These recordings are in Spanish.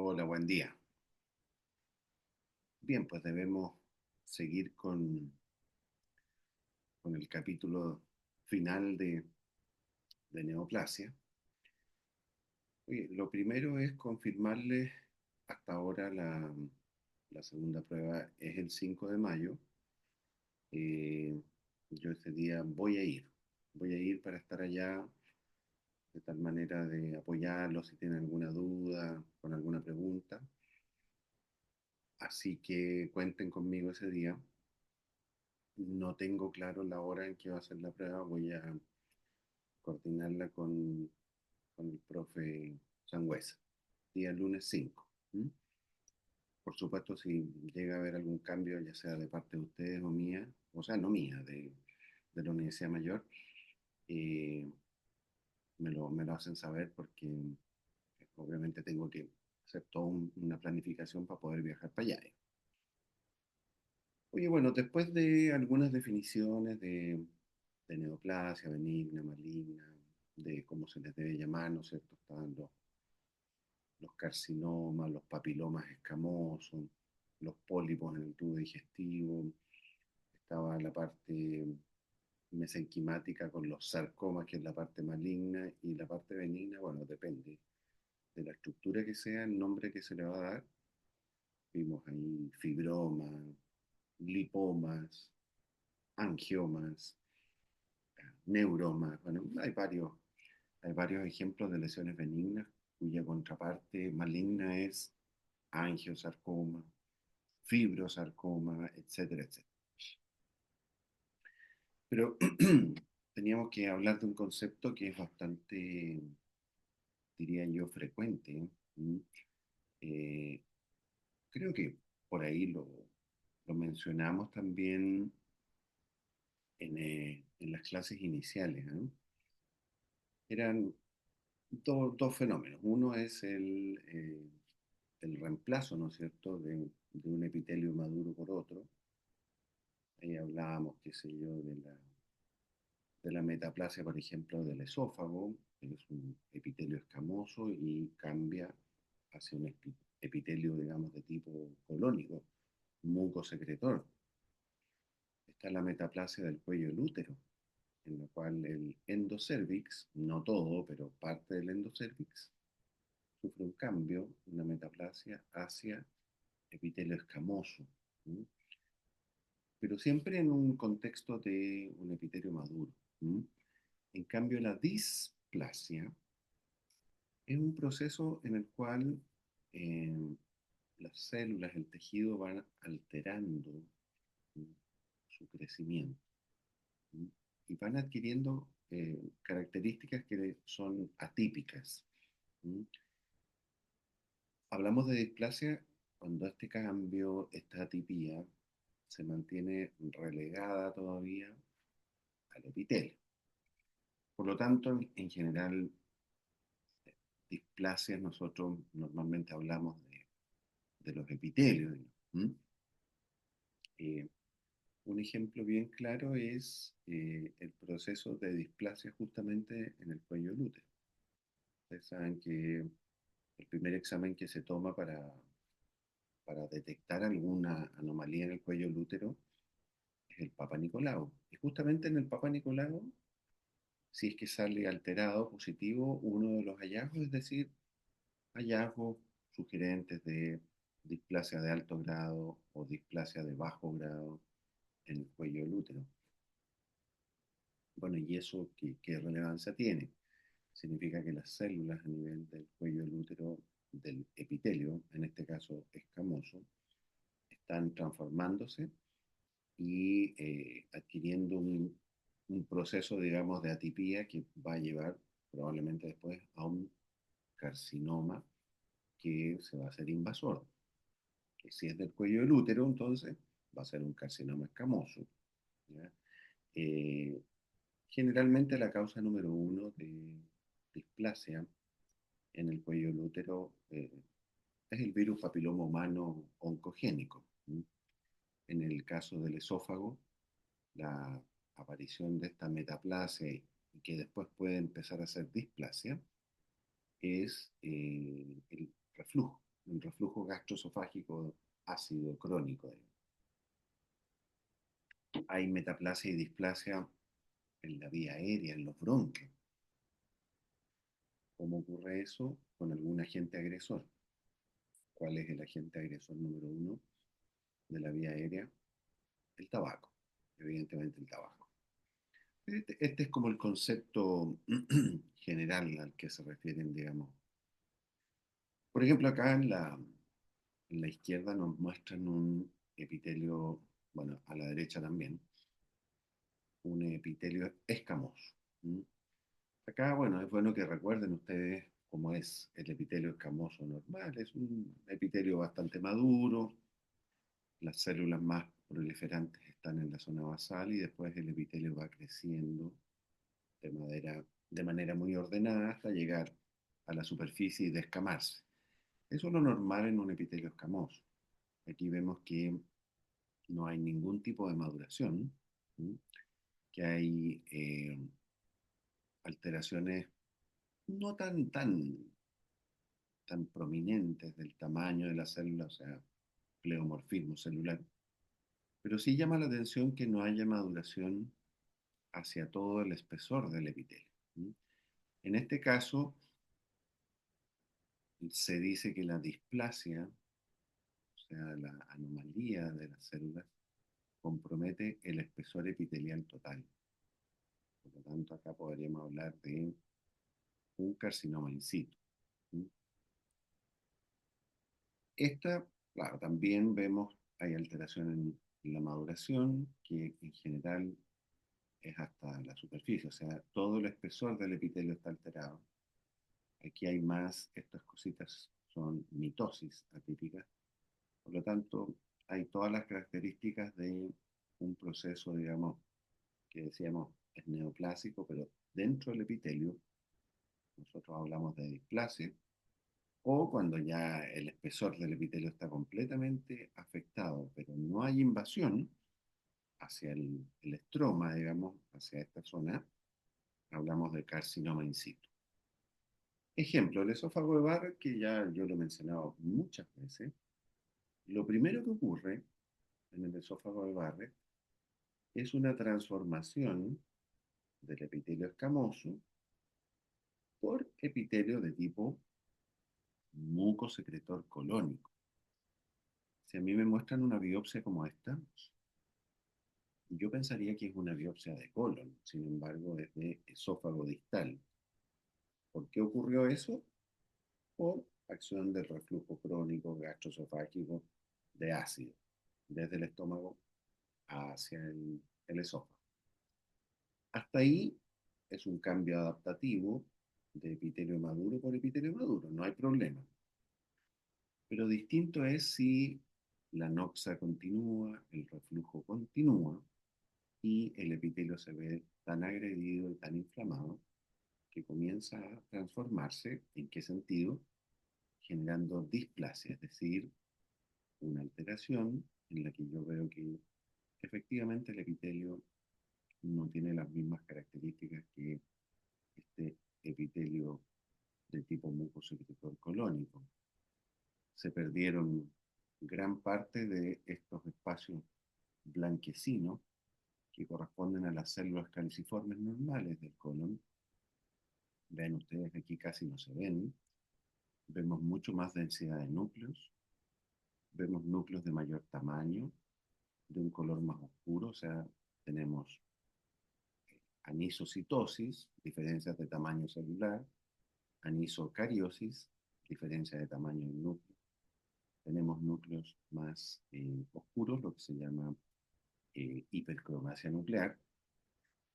Hola, buen día. Bien, pues debemos seguir con el capítulo final de neoplasia. Oye, lo primero es confirmarles hasta ahora la segunda prueba es el 5 de mayo. Eh, yo ese día voy a ir para estar allá de tal manera de apoyarlos si tienen alguna duda, con alguna pregunta. Así que cuenten conmigo ese día. No tengo claro la hora en que va a ser la prueba. Voy a coordinarla con el profe Sangüesa, día lunes 5. ¿Mm? Por supuesto, si llega a haber algún cambio, ya sea de parte de ustedes o mía, o sea, no mía, de la Universidad Mayor, eh, me lo hacen saber porque obviamente tengo que hacer toda una planificación para poder viajar para allá. Oye, bueno, después de algunas definiciones de neoplasia, benigna, maligna, de cómo se les debe llamar, ¿no es cierto? Estaban los carcinomas, los papilomas escamosos, los pólipos en el tubo digestivo, estaba la parte mesenquimática con los sarcomas, que es la parte maligna, y la parte benigna, bueno, depende de la estructura que sea, el nombre que se le va a dar. Vimos ahí fibromas, lipomas, angiomas, neuromas, bueno, hay varios ejemplos de lesiones benignas cuya contraparte maligna es angiosarcoma, fibrosarcoma, etcétera, etcétera. Pero teníamos que hablar de un concepto que es bastante, diría yo, frecuente. ¿Mm? Eh, Creo que por ahí lo mencionamos también en las clases iniciales, ¿no? Eran dos fenómenos. Uno es el reemplazo, ¿no es cierto?, de un epitelio maduro por otro. Ahí hablábamos, qué sé yo, de la metaplasia, por ejemplo, del esófago, que es un epitelio escamoso y cambia hacia un epitelio, digamos, de tipo colónico, mucosecretor. Está la metaplasia del cuello del útero, en la cual el endocervix, no todo, pero parte del endocervix, sufre un cambio, una metaplasia hacia epitelio escamoso, ¿sí? Pero siempre en un contexto de un epitelio maduro. ¿Sí? En cambio, la displasia es un proceso en el cual eh, las células, el tejido van alterando, ¿sí?, su crecimiento, ¿sí?, y van adquiriendo características que son atípicas. ¿Sí? Hablamos de displasia cuando este cambio, esta atipía, se mantiene relegada todavía al epitelio. Por lo tanto, en general, displasias nosotros normalmente hablamos de los epitelios. ¿Mm? Eh, un ejemplo bien claro es el proceso de displasia justamente en el cuello del útero. Ustedes saben que el primer examen que se toma para detectar alguna anomalía en el cuello del útero es el Papa Nicolau. Y justamente en el Papa Nicolau, si es que sale alterado, positivo, uno de los hallazgos, es decir, hallazgos sugerentes de displasia de alto grado o displasia de bajo grado en el cuello del útero. Bueno, ¿y eso qué relevancia tiene? Significa que las células a nivel del cuello del útero, del epitelio, en este caso escamoso, están transformándose y adquiriendo un proceso, digamos, de atipía que va a llevar probablemente después a un carcinoma que se va a hacer invasor. Que si es del cuello del útero, entonces va a ser un carcinoma escamoso. ¿Ya? Eh, Generalmente la causa número uno de displasia en el cuello del útero es el virus papiloma humano oncogénico. ¿Sí? En el caso del esófago, la aparición de esta metaplasia y que después puede empezar a ser displasia es el reflujo. el reflujo gastroesofágico ácido crónico. Hay metaplasia y displasia en la vía aérea, en los bronquios. ¿Cómo ocurre eso? Con algún agente agresor. ¿Cuál es el agente agresor número uno de la vía aérea? El tabaco, evidentemente el tabaco. Este es como el concepto general al que se refieren, digamos. Por ejemplo, acá en la izquierda nos muestran un epitelio, bueno, a la derecha también, un epitelio escamoso. ¿Mm? Acá, bueno, es bueno que recuerden ustedes cómo es el epitelio escamoso normal. Es un epitelio bastante maduro, las células más proliferantes están en la zona basal y después el epitelio va creciendo de manera muy ordenada hasta llegar a la superficie y descamarse. Eso es lo normal en un epitelio escamoso. Aquí vemos que no hay ningún tipo de maduración, ¿sí? Que hay alteraciones no tan prominentes del tamaño de la célula, o sea, pleomorfismo celular, pero sí llama la atención que no haya maduración hacia todo el espesor del epitelio. ¿Sí? En este caso, se dice que la displasia, o sea, la anomalía de las células, compromete el espesor epitelial total. Por lo tanto, acá podríamos hablar de un carcinoma in situ. ¿Sí? Esta, claro, también vemos, hay alteración en la maduración, que en general es hasta la superficie, o sea, todo el espesor del epitelio está alterado. Aquí hay más, estas cositas son mitosis atípicas, por lo tanto, hay todas las características de un proceso, digamos, que decíamos es neoplásico, pero dentro del epitelio, nosotros hablamos de displasia, o cuando ya el espesor del epitelio está completamente afectado, pero no hay invasión hacia el estroma, digamos, hacia esta zona, hablamos de carcinoma in situ. Ejemplo, el esófago de Barrett, que ya yo lo he mencionado muchas veces. Lo primero que ocurre en el esófago de Barrett es una transformación del epitelio escamoso por epitelio de tipo mucosecretor colónico. Si a mí me muestran una biopsia como esta, yo pensaría que es una biopsia de colon, sin embargo es de esófago distal. ¿Por qué ocurrió eso? Por acción del reflujo crónico gastroesofágico de ácido, desde el estómago hacia el esófago. Hasta ahí es un cambio adaptativo de epitelio maduro por epitelio maduro, no hay problema. Pero distinto es si la noxa continúa, el reflujo continúa y el epitelio se ve tan agredido y tan inflamado que comienza a transformarse. ¿En qué sentido? Generando displasia, es decir, una alteración en la que yo veo que efectivamente el epitelio no tiene las mismas características que este epitelio de tipo mucosecretor colónico. Se perdieron gran parte de estos espacios blanquecinos que corresponden a las células caliciformes normales del colon. Ven ustedes que aquí casi no se ven. Vemos mucho más densidad de núcleos. Vemos núcleos de mayor tamaño, de un color más oscuro, o sea, tenemos anisocitosis, diferencias de tamaño celular, anisocariosis, diferencia de tamaño del núcleo. Tenemos núcleos más oscuros, lo que se llama hipercromasia nuclear.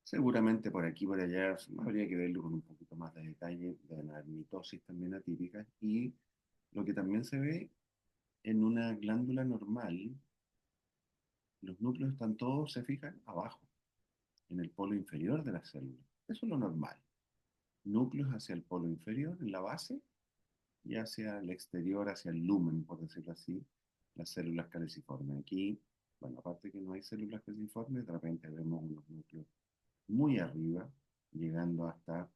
Seguramente por aquí y por allá habría que verlo con un poquito más de detalle, de la mitosis también atípica. Y lo que también se ve en una glándula normal, los núcleos están todos, se fijan, abajo, en el polo inferior de la célula. Eso es lo normal. Núcleos hacia el polo inferior, en la base, y hacia el exterior, hacia el lumen, por decirlo así, las células caliciformes. Aquí, bueno, aparte que no hay células caliciformes, de repente vemos unos núcleos muy arriba, llegando hasta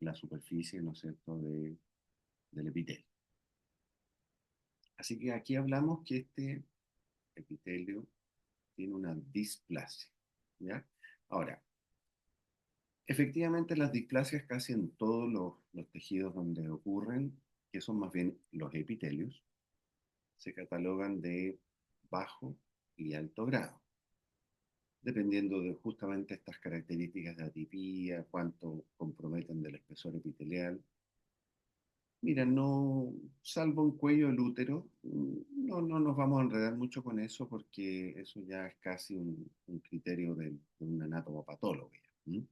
la superficie, ¿no es cierto?, del epitelio. Así que aquí hablamos que este epitelio tiene una displasia, ¿ya? Ahora, efectivamente las displasias casi en todos los tejidos donde ocurren, que son más bien los epitelios, se catalogan de bajo y alto grado, dependiendo de justamente estas características de atipía, cuánto comprometen del espesor epitelial. Mira, no, salvo un cuello del útero, no nos vamos a enredar mucho con eso porque eso ya es casi un criterio de un anatomopatólogo. ¿Ya? ¿Mm?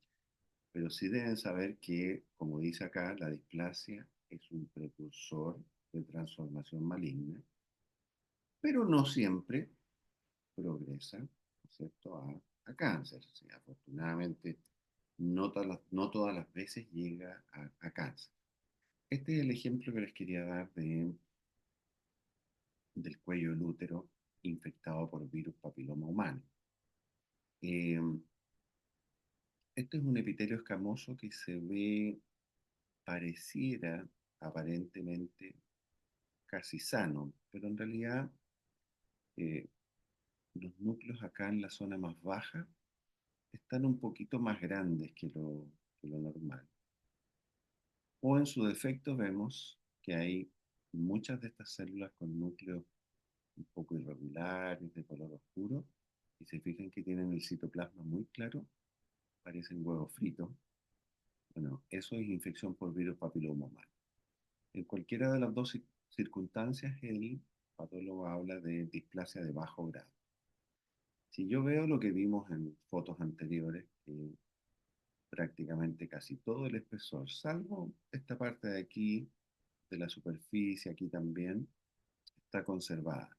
Pero sí deben saber que, como dice acá, la displasia es un precursor de transformación maligna, pero no siempre progresa, ¿no es cierto?, a cáncer. O sea, afortunadamente, no todas las veces llega a cáncer. Este es el ejemplo que les quería dar del cuello del útero infectado por virus papiloma humano. Eh, este es un epitelio escamoso que se ve, pareciera aparentemente casi sano, pero en realidad eh, los núcleos acá en la zona más baja están un poquito más grandes que lo normal. O en su defecto vemos que hay muchas de estas células con núcleos un poco irregulares, de color oscuro, y se fijan que tienen el citoplasma muy claro, parecen huevos fritos. Bueno, eso es infección por virus papiloma humano. En cualquiera de las dos circunstancias, el patólogo habla de displasia de bajo grado. Si yo veo lo que vimos en fotos anteriores, que prácticamente casi todo el espesor, salvo esta parte de aquí, de la superficie, aquí también, está conservada.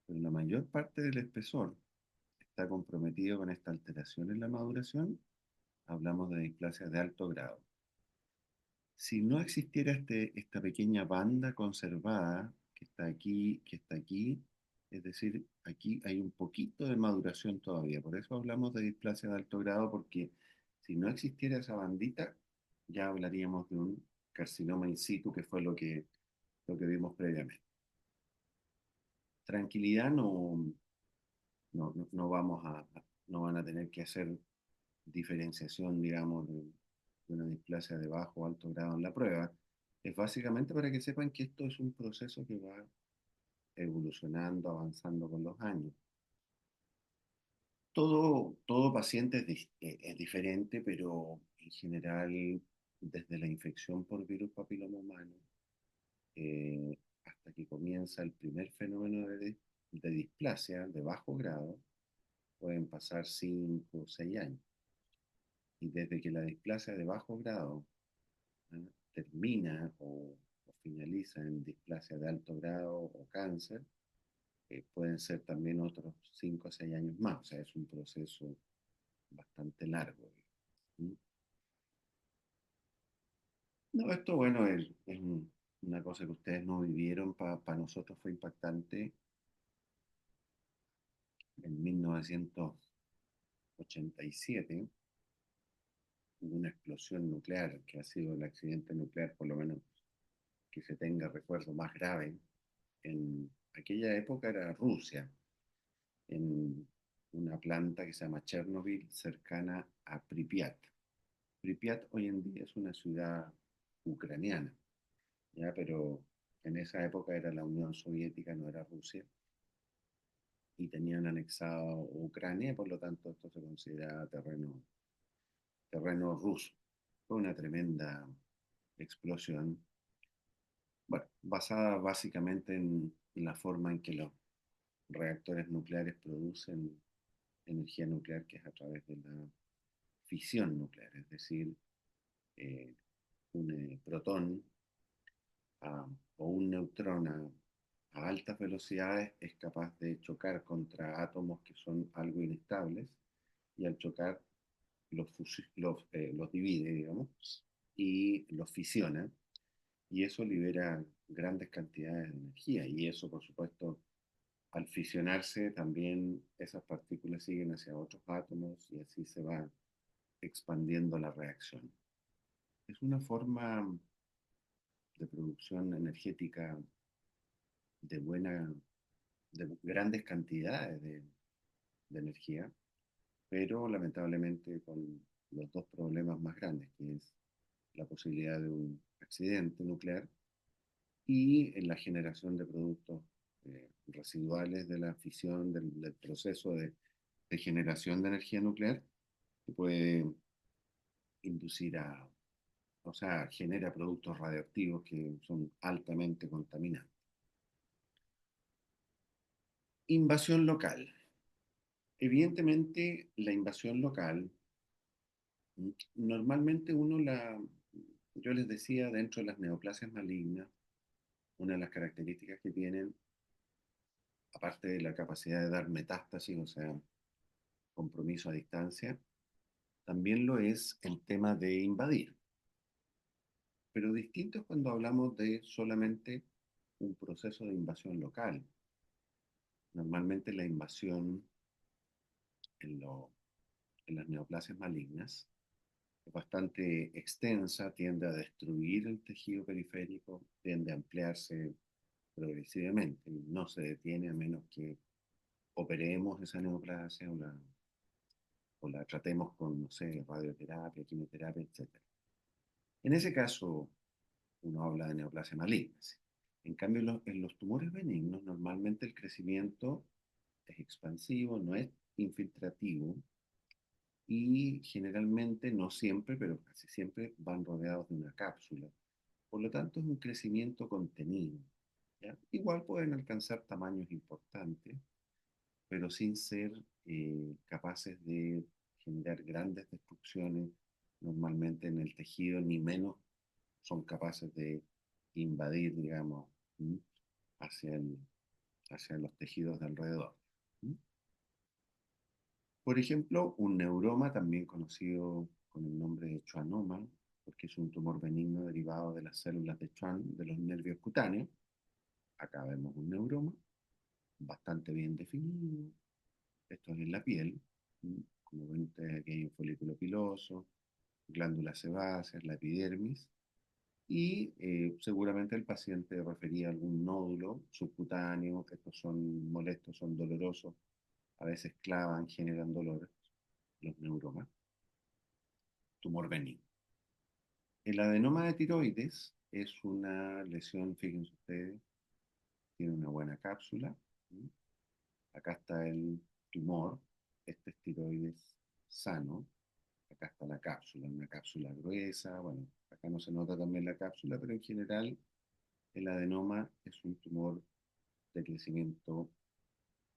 Pero la mayor parte del espesor está comprometido con esta alteración en la maduración. Hablamos de displasia de alto grado. Si no existiera esta pequeña banda conservada que está aquí, es decir, aquí hay un poquito de maduración todavía. Por eso hablamos de displasia de alto grado, porque si no existiera esa bandita, ya hablaríamos de un carcinoma in situ, que fue lo que vimos previamente. Tranquilidad, no vamos no van a tener que hacer diferenciación, digamos, de una displasia de bajo o alto grado en la prueba. Es básicamente para que sepan que esto es un proceso que va evolucionando, avanzando con los años. Todo paciente es diferente, pero en general, desde la infección por virus papiloma humano hasta que comienza el primer fenómeno de displasia de bajo grado, pueden pasar 5 o 6 años. Y desde que la displasia de bajo grado termina o finaliza en displasia de alto grado o cáncer, pueden ser también otros 5 o 6 años más. O sea, es un proceso bastante largo. ¿Sí? No, esto, bueno, es una cosa que ustedes no vivieron, para nosotros fue impactante en 1987. Hubo una explosión nuclear que ha sido el accidente nuclear, por lo menos que se tenga recuerdo más grave. En aquella época era Rusia, en una planta que se llama Chernobyl, cercana a Pripyat. Pripyat hoy en día es una ciudad ucraniana, ¿ya? Pero en esa época era la Unión Soviética, no era Rusia, y tenían anexado Ucrania, por lo tanto esto se considera terreno ruso. Fue una tremenda explosión, bueno, basada básicamente en la forma en que los reactores nucleares producen energía nuclear, que es a través de la fisión nuclear, es decir, eh, un protón o un neutrón a altas velocidades es capaz de chocar contra átomos que son algo inestables, y al chocar los divide, digamos, y los fisiona, y eso libera grandes cantidades de energía, y eso, por supuesto, al fisionarse también esas partículas siguen hacia otros átomos y así se va expandiendo la reacción. Es una forma de producción energética de buena, de grandes cantidades de energía, pero lamentablemente con los dos problemas más grandes, que es la posibilidad de un accidente nuclear y en la generación de productos residuales de la fisión, del proceso de generación de energía nuclear, que puede inducir a, o sea, genera productos radioactivos que son altamente contaminantes. Invasión local. Evidentemente, la invasión local, normalmente yo les decía, dentro de las neoplasias malignas, una de las características que tienen, aparte de la capacidad de dar metástasis, o sea, compromiso a distancia, también lo es el tema de invadir. Pero distinto es cuando hablamos de solamente un proceso de invasión local. Normalmente la invasión en, en las neoplasias malignas es bastante extensa, tiende a destruir el tejido periférico, tiende a ampliarse progresivamente, no se detiene a menos que operemos esa neoplasia o la tratemos con, no sé, radioterapia, quimioterapia, etc. En ese caso, uno habla de neoplasia maligna. ¿Sí? En cambio, en los tumores benignos, normalmente el crecimiento es expansivo, no es infiltrativo y generalmente, no siempre, pero casi siempre van rodeados de una cápsula. Por lo tanto, es un crecimiento contenido. ¿Ya? Igual pueden alcanzar tamaños importantes, pero sin ser capaces de generar grandes destrucciones normalmente en el tejido, ni menos son capaces de invadir, digamos, ¿m? hacia, el, hacia los tejidos de alrededor. ¿M? Por ejemplo, un neuroma, también conocido con el nombre de schwannoma, porque es un tumor benigno derivado de las células de Schwann de los nervios cutáneos. Acá vemos un neuroma bastante bien definido. Esto es en la piel. Como ven ustedes, aquí hay un folículo piloso, glándulas sebáceas, la epidermis, y seguramente el paciente refería a algún nódulo subcutáneo. Estos son molestos, son dolorosos, a veces clavan, generan dolor, los neuromas, tumor benigno. El adenoma de tiroides es una lesión, fíjense ustedes, tiene una buena cápsula. ¿Sí? Acá está el tumor, este es tiroides sano. Acá está la cápsula, una cápsula gruesa. Bueno, acá no se nota también la cápsula, pero en general el adenoma es un tumor de crecimiento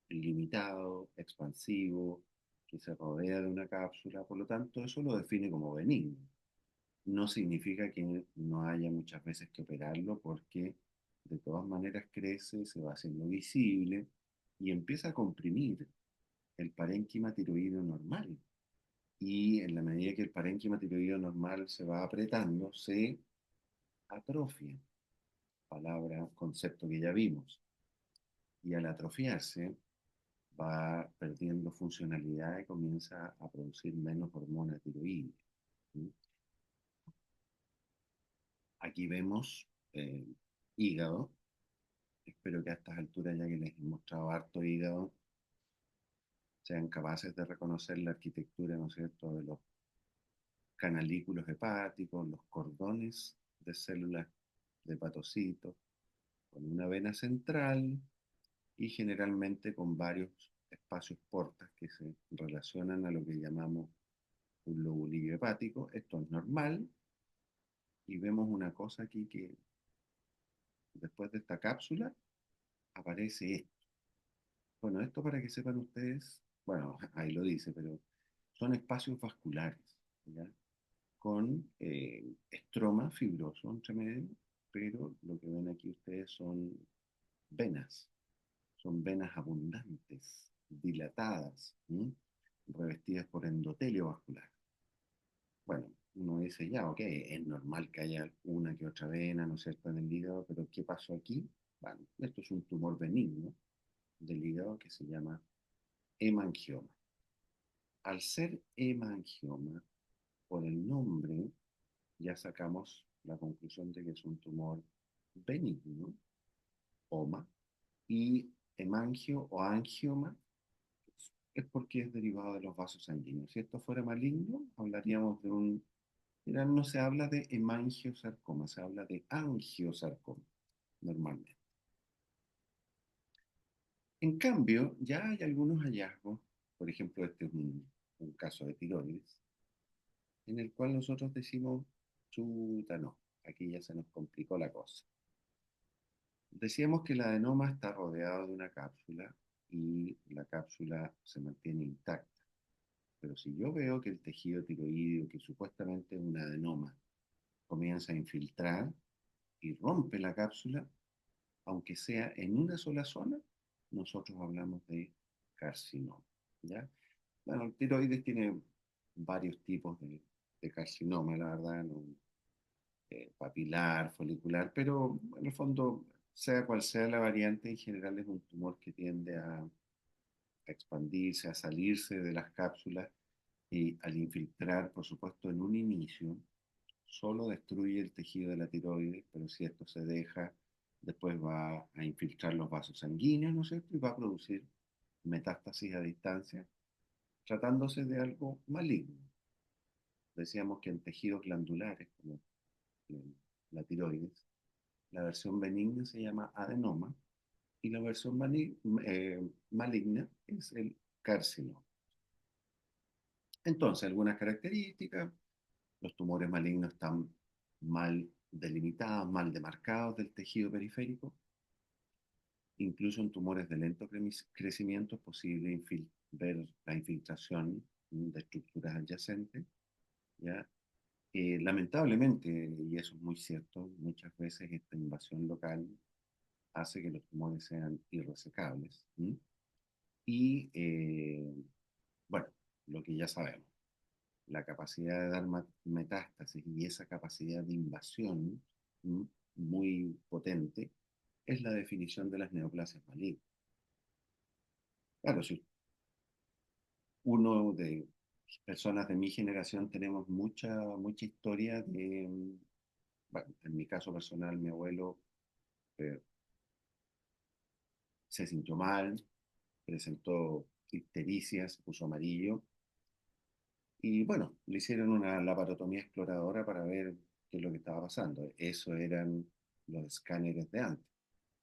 limitado, expansivo, que se rodea de una cápsula. Por lo tanto, eso lo define como benigno. No significa que no haya muchas veces que operarlo porque de todas maneras crece, se va haciendo visible y empieza a comprimir el parénquima tiroideo normal. Y en la medida que el parénquima tiroideo normal se va apretando, se atrofia, palabra, concepto que ya vimos. Y al atrofiarse, va perdiendo funcionalidad y comienza a producir menos hormona tiroidea. ¿Sí? Aquí vemos hígado. Espero que a estas alturas, ya que les he mostrado harto hígado, sean capaces de reconocer la arquitectura, ¿no es cierto?, de los canalículos hepáticos, los cordones de células de hepatocitos, con una vena central y generalmente con varios espacios portas que se relacionan a lo que llamamos un lobulillo hepático. Esto es normal y vemos una cosa aquí que después de esta cápsula aparece esto. Bueno, esto para que sepan ustedes, bueno, ahí lo dice, pero son espacios vasculares, ¿ya? Con estroma fibroso entre medio, pero lo que ven aquí ustedes venas, son venas abundantes, dilatadas, ¿sí? Revestidas por endotelio vascular. Bueno, uno dice ya, ok, es normal que haya una que otra vena, ¿no es cierto?, en el hígado, pero ¿qué pasó aquí? Bueno, esto es un tumor benigno del hígado que se llama hemangioma. Al ser hemangioma, por el nombre, ya sacamos la conclusión de que es un tumor benigno, HOMA, Y hemangio o angioma es porque es derivado de los vasos sanguíneos. Si esto fuera maligno, hablaríamos de un... Mira, no se habla de hemangiosarcoma, se habla de angiosarcoma normalmente. En cambio, ya hay algunos hallazgos, por ejemplo, este es un caso de tiroides, en el cual nosotros decimos, chuta, no, aquí ya se nos complicó la cosa. Decíamos que el adenoma está rodeado de una cápsula y la cápsula se mantiene intacta. Pero si yo veo que el tejido tiroideo, que supuestamente es un adenoma, comienza a infiltrar y rompe la cápsula, aunque sea en una sola zona, nosotros hablamos de carcinoma. ¿Ya? Bueno, el tiroides tiene varios tipos de carcinoma, la verdad, ¿no? Papilar, folicular, pero en el fondo, sea cual sea la variante, en general es un tumor que tiende a expandirse, a salirse de las cápsulas y al infiltrar, por supuesto, en un inicio, solo destruye el tejido de la tiroides, pero si esto se deja, después va a infiltrar los vasos sanguíneos, ¿no es cierto? Y va a producir metástasis a distancia, tratándose de algo maligno. Decíamos que en tejidos glandulares, como la tiroides, la versión benigna se llama adenoma y la versión maligna es el carcinoma. Entonces, algunas características, los tumores malignos están mal delimitados, mal demarcados del tejido periférico. Incluso en tumores de lento crecimiento es posible ver la infiltración de estructuras adyacentes. ¿Ya? Lamentablemente, y eso es muy cierto, muchas veces esta invasión local hace que los tumores sean irresecables. ¿Sí? Y bueno, lo que ya sabemos, la capacidad de dar metástasis y esa capacidad de invasión, ¿sí?, muy potente, es la definición de las neoplasias malignas. Claro, si uno de personas de mi generación tenemos mucha historia de, bueno, en mi caso personal, mi abuelo eh, se sintió mal, presentó ictericia, se puso amarillo, y bueno, le hicieron una laparotomía exploradora para ver qué es lo que estaba pasando. Eso eran los escáneres de antes.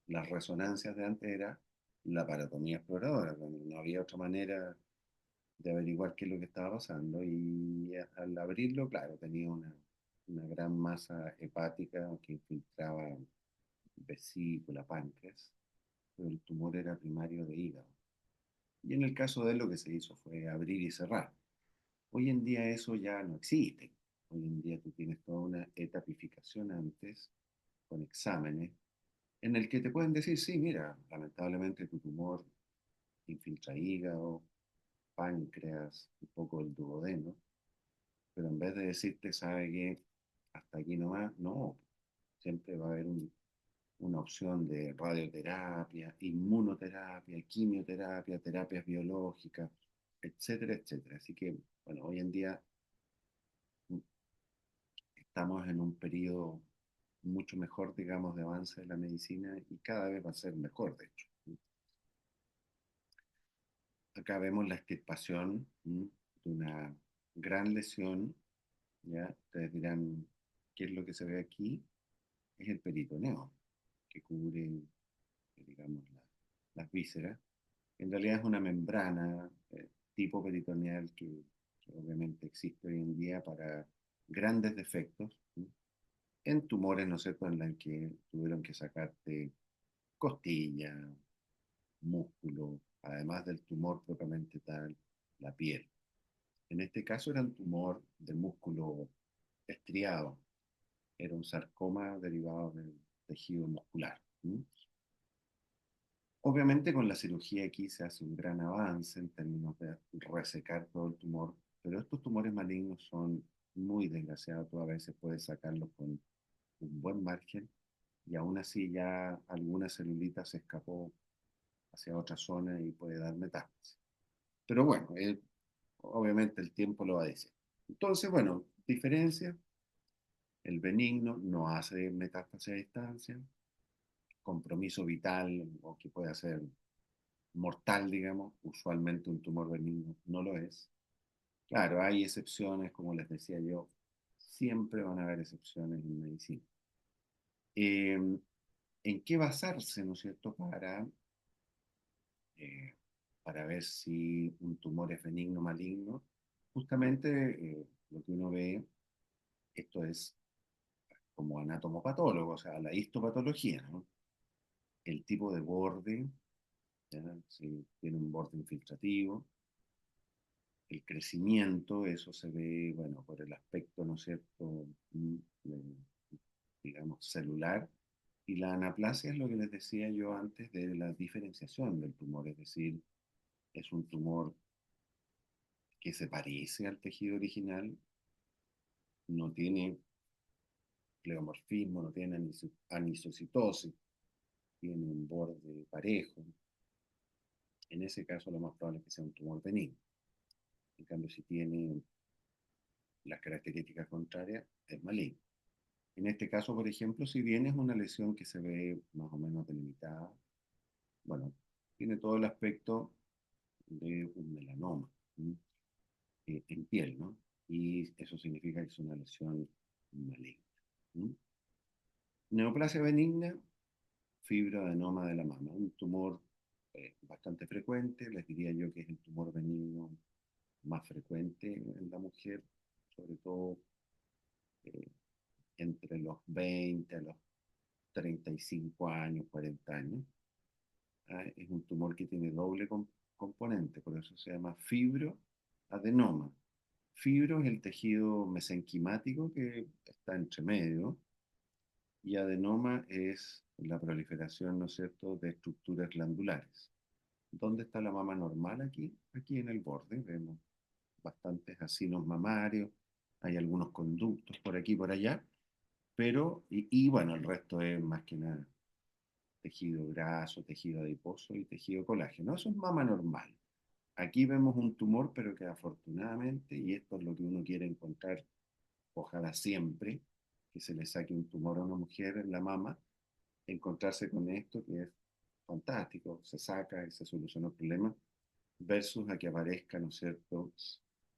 Las resonancias de antes era laparotomía exploradora, cuando no había otra manera de averiguar qué es lo que estaba pasando. Y al abrirlo, claro, tenía una gran masa hepática que infiltraba vesícula, páncreas, pero el tumor era primario de hígado. Y en el caso de él lo que se hizo fue abrir y cerrar. Hoy en día eso ya no existe. Hoy en día tú tienes toda una etapificación antes, con exámenes, en el que te pueden decir, sí, mira, lamentablemente tu tumor infiltra hígado, páncreas, un poco el duodeno, pero en vez de decirte, sabe que hasta aquí nomás, no, siempre va a haber una opción de radioterapia, inmunoterapia, quimioterapia, terapias biológicas, etcétera, etcétera. Así que, bueno, hoy en día estamos en un periodo mucho mejor, digamos, de avance de la medicina y cada vez va a ser mejor, de hecho. Acá vemos la extirpación de una gran lesión, ¿ya? Ustedes dirán, ¿qué es lo que se ve aquí? Es el peritoneo, que cubre, digamos, las vísceras. En realidad es una membrana tipo peritoneal que obviamente existe hoy en día para grandes defectos, ¿sí?, en tumores, ¿no es cierto?, en las que tuvieron que sacarte costilla, músculo, además del tumor propiamente tal, la piel. En este caso era un tumor de músculo estriado, era un sarcoma derivado del tejido muscular. ¿Sí? Obviamente con la cirugía aquí se hace un gran avance en términos de resecar todo el tumor, pero estos tumores malignos son muy desgraciados, tú a veces puedes sacarlos con un buen margen y aún así ya alguna celulita se escapó hacia otra zona y puede dar metástasis. Pero bueno, obviamente el tiempo lo va a decir. Entonces, bueno, diferencia, el benigno no hace metástasis a distancia, compromiso vital o que pueda ser mortal, digamos, usualmente un tumor benigno no lo es. Claro, hay excepciones, como les decía yo, siempre van a haber excepciones en medicina. Eh, ¿En qué basarse, ¿no es cierto?, eh, para ver si un tumor es benigno o maligno? Justamente lo que uno ve, esto es como anatomopatólogo, o sea, la histopatología, ¿no? El tipo de borde, ¿ya? Si tiene un borde infiltrativo, el crecimiento, eso se ve, bueno, por el aspecto, ¿no es cierto?, digamos, celular. Y la anaplasia es lo que les decía yo antes de la diferenciación del tumor, es decir, es un tumor que se parece al tejido original, no tiene pleomorfismo, no tiene anisocitosis, tiene un borde parejo. En ese caso, lo más probable es que sea un tumor benigno. En cambio, si tiene las características contrarias, es maligno. En este caso, por ejemplo, si bien es una lesión que se ve más o menos delimitada, bueno, tiene todo el aspecto de un melanoma, ¿sí? En piel, ¿no? Y eso significa que es una lesión maligna. ¿Sí? Neoplasia benigna, fibroadenoma de la mama, un tumor bastante frecuente, les diría yo que es el tumor benigno más frecuente en la mujer, sobre todo eh, entre los 20 a los 35 años, 40 años. Es un tumor que tiene doble componente, por eso se llama fibroadenoma. Fibro es el tejido mesenquimático que está entre medio, y adenoma es la proliferación, ¿no es cierto?, de estructuras glandulares. ¿Dónde está la mama normal aquí? Aquí en el borde, vemos bastantes acinos mamarios, hay algunos conductos por aquí y por allá, pero, bueno, el resto es más que nada tejido graso, tejido adiposo y tejido colágeno. Eso es mama normal. Aquí vemos un tumor, pero que afortunadamente, y esto es lo que uno quiere encontrar, ojalá siempre, que se le saque un tumor a una mujer en la mama, encontrarse con esto que es fantástico, se saca y se soluciona el problema, versus a que aparezca, ¿no es cierto?,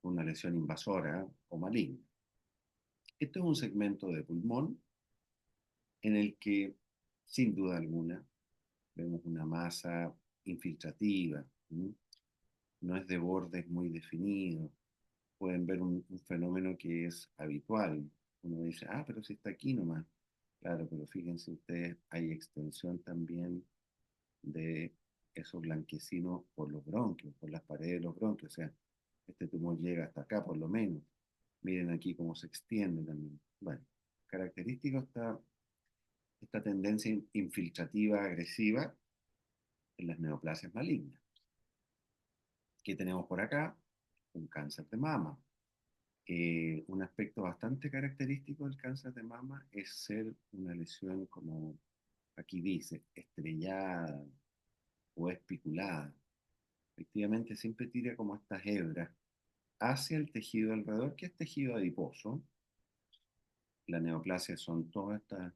una lesión invasora o maligna. Este es un segmento de pulmón en el que, sin duda alguna, vemos una masa infiltrativa, ¿sí? No es de bordes muy definidos. Pueden ver un fenómeno que es habitual. Uno dice, ah, pero si está aquí nomás. Claro, pero fíjense ustedes, hay extensión también de esos blanquecinos por los bronquios, por las paredes de los bronquios. O sea, este tumor llega hasta acá por lo menos. Miren aquí cómo se extiende también. Bueno, característico esta tendencia infiltrativa agresiva en las neoplasias malignas. ¿Qué tenemos por acá? Un cáncer de mama. Un aspecto bastante característico del cáncer de mama es ser una lesión, como aquí dice, estrellada o espiculada. Efectivamente, siempre tira como estas hebras hacia el tejido alrededor, que es tejido adiposo. La neoplasia son todas estas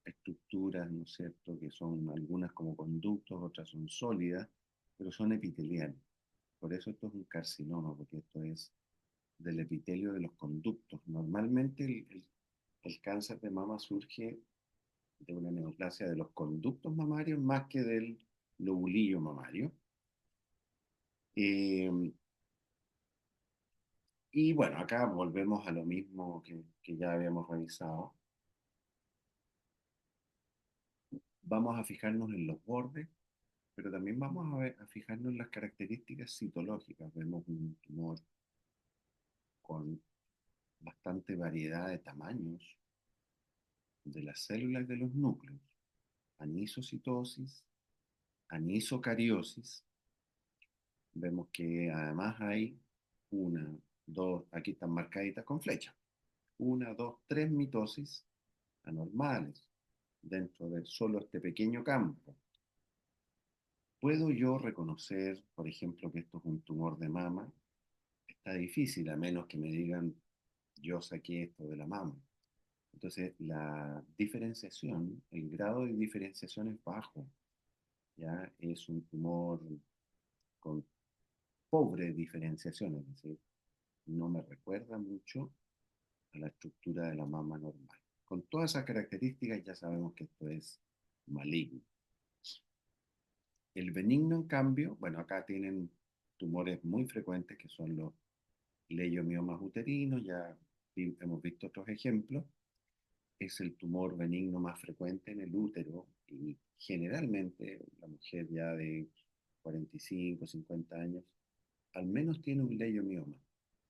estructuras, ¿no es cierto?, que son algunas como conductos, otras son sólidas, pero son epiteliales. Por eso esto es un carcinoma, porque esto es del epitelio de los conductos. Normalmente el cáncer de mama surge de una neoplasia de los conductos mamarios más que del lobulillo mamario. Eh, y bueno, acá volvemos a lo mismo que ya habíamos revisado. Vamos a fijarnos en los bordes, pero también vamos a fijarnos en las características citológicas. Vemos un tumor con bastante variedad de tamaños de las células de los núcleos, anisocitosis, anisocariosis. Vemos que además hay una, dos, aquí están marcaditas con flecha, una, dos, tres mitosis anormales dentro de solo este pequeño campo. ¿Puedo yo reconocer, por ejemplo, que esto es un tumor de mama? Está difícil, a menos que me digan, yo saqué esto de la mama. Entonces, la diferenciación, el grado de diferenciación es bajo, ya es un tumor con pobre diferenciación, es decir, no me recuerda mucho a la estructura de la mama normal. Con todas esas características ya sabemos que esto es maligno. El benigno, en cambio, bueno, acá tienen tumores muy frecuentes que son los leiomiomas uterinos, ya hemos visto otros ejemplos. Es el tumor benigno más frecuente en el útero y generalmente la mujer ya de 45, 50 años al menos tiene un leiomioma.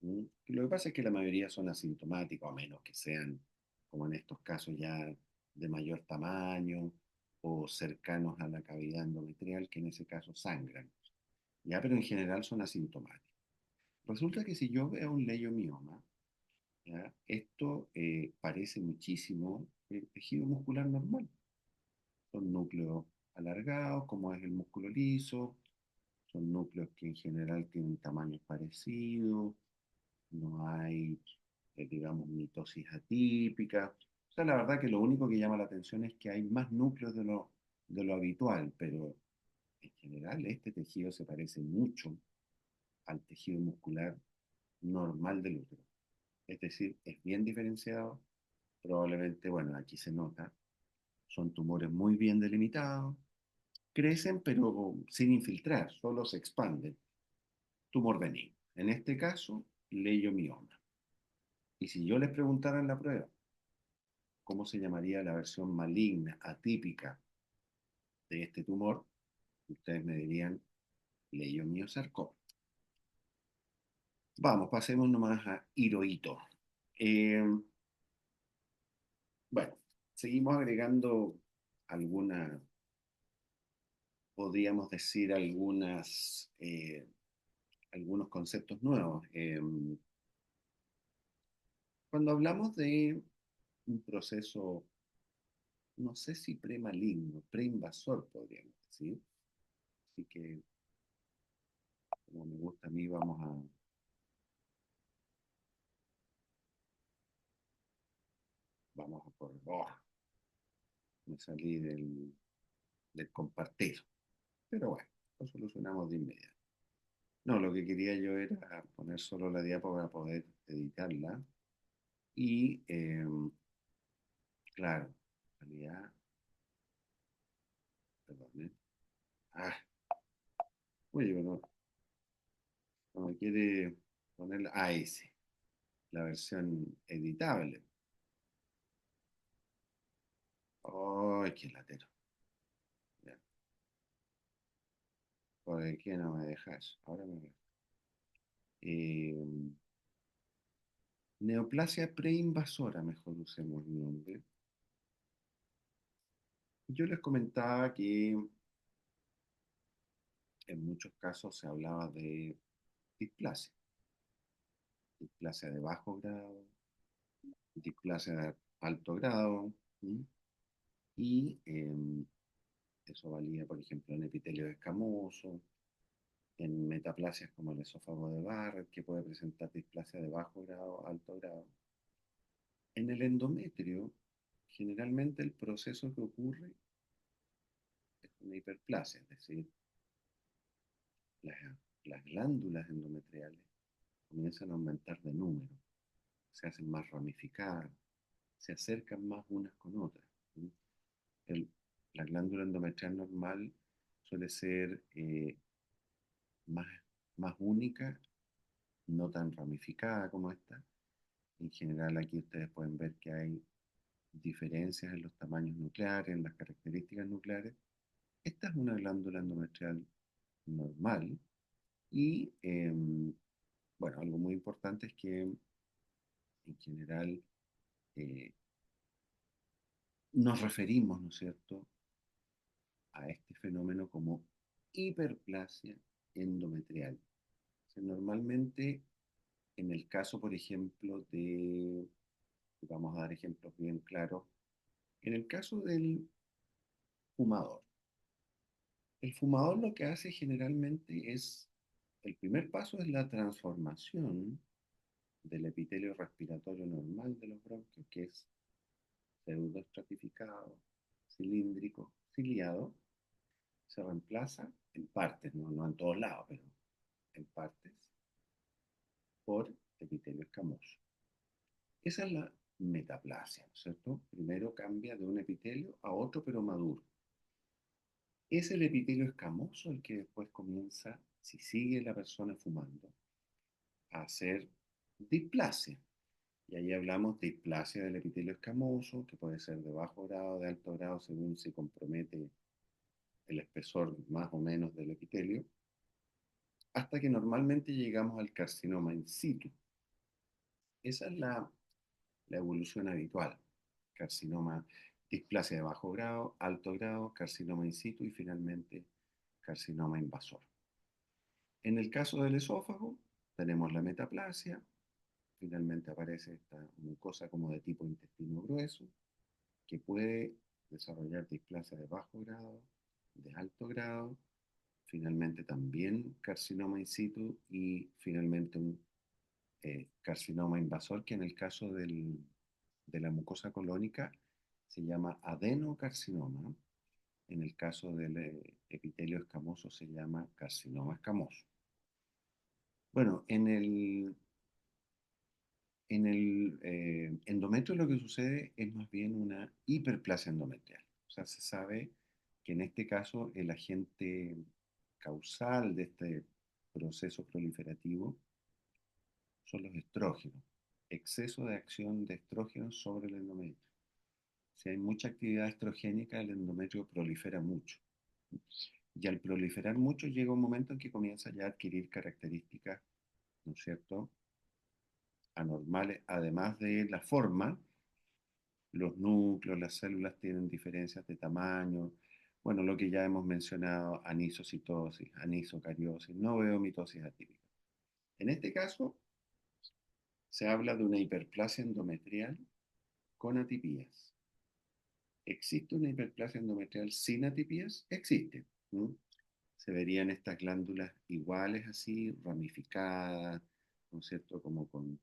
¿Mm? Lo que pasa es que la mayoría son asintomáticos, a menos que sean, como en estos casos, ya de mayor tamaño o cercanos a la cavidad endometrial, que en ese caso sangran. Ya, pero en general son asintomáticos. Resulta que si yo veo un leiomioma, ¿ya? Esto parece muchísimo el tejido muscular normal. Son núcleos alargados, como es el músculo liso, son núcleos que en general tienen tamaños parecidos, no hay, digamos, mitosis atípica. O sea, la verdad que lo único que llama la atención es que hay más núcleos de lo habitual, pero en general este tejido se parece mucho al tejido muscular normal del útero. Es decir, es bien diferenciado, probablemente, bueno, aquí se nota, son tumores muy bien delimitados, crecen pero sin infiltrar, solo se expanden. Tumor benigno. En este caso, leiomioma. Y si yo les preguntara en la prueba cómo se llamaría la versión maligna, atípica de este tumor, ustedes me dirían leiomiosarcoma. Vamos, pasemos nomás a Hirohito. Eh, bueno, seguimos agregando algunas, podríamos decir algunos conceptos nuevos. Cuando hablamos de un proceso, no sé si premaligno, preinvasor podríamos decir, así que como me gusta a mí, vamos a por, oh, me salí del compartir, pero bueno, lo solucionamos de inmediato. No, lo que quería yo era poner solo la diapo para poder editarla y, claro, en realidad, perdón, ¿eh? Ah, oye, no, no me quiere poner la, ese, la versión editable. ¡Ay, qué latero! Ya, ¿por qué no me dejas? Ahora me dejas. Eh, Neoplasia preinvasora, mejor usemos el nombre. Yo les comentaba que en muchos casos se hablaba de displasia, displasia de bajo grado, displasia de alto grado, ¿sí? Y eso valía, por ejemplo, en epitelio escamoso, en metaplasias como el esófago de Barrett, que puede presentar displasia de bajo grado, alto grado. En el endometrio, generalmente el proceso que ocurre es una hiperplasia, es decir, las, las glándulas endometriales comienzan a aumentar de número, se hacen más ramificadas, se acercan más unas con otras. ¿Sí? El- la glándula endometrial normal suele ser más, más única, no tan ramificada como esta. En general aquí ustedes pueden ver que hay diferencias en los tamaños nucleares, en las características nucleares. Esta es una glándula endometrial normal y, bueno, algo muy importante es que en general eh, nos referimos, ¿no es cierto?, a este fenómeno como hiperplasia endometrial. O sea, normalmente, en el caso, por ejemplo, vamos a dar ejemplos bien claros, en el caso del fumador, el fumador lo que hace generalmente es, el primer paso es la transformación del epitelio respiratorio normal de los bronquios, que es pseudoestratificado, cilíndrico, ciliado, se reemplaza en partes, no en todos lados, pero en partes, por epitelio escamoso. Esa es la metaplasia, ¿no es cierto? Primero cambia de un epitelio a otro, pero maduro. Es el epitelio escamoso el que después comienza, si sigue la persona fumando, a hacer displasia. Y ahí hablamos de displasia del epitelio escamoso, que puede ser de bajo grado, de alto grado, según se compromete el espesor más o menos del epitelio, hasta que normalmente llegamos al carcinoma in situ. Esa es la evolución habitual. Carcinoma, displasia de bajo grado, alto grado, carcinoma in situ y finalmente carcinoma invasor. En el caso del esófago, tenemos la metaplasia, finalmente aparece esta mucosa como de tipo intestino grueso, que puede desarrollar displasia de bajo grado, de alto grado, finalmente también carcinoma in situ y finalmente un carcinoma invasor, que en el caso de la mucosa colónica se llama adenocarcinoma. En el caso del epitelio escamoso se llama carcinoma escamoso. Bueno, en el endometrio lo que sucede es más bien una hiperplasia endometrial. O sea, se sabe que en este caso el agente causal de este proceso proliferativo son los estrógenos, exceso de acción de estrógenos sobre el endometrio. Si hay mucha actividad estrogénica, el endometrio prolifera mucho. Y al proliferar mucho llega un momento en que comienza ya a adquirir características, ¿no es cierto?, anormales, además de la forma. Los núcleos, las células tienen diferencias de tamaño. Bueno, lo que ya hemos mencionado, anisocitosis, anisocariosis, no veo mitosis atípica. En este caso, se habla de una hiperplasia endometrial con atipías. ¿Existe una hiperplasia endometrial sin atipías? Existe. ¿Mm? Se verían estas glándulas iguales así, ramificadas, ¿no es cierto? Como con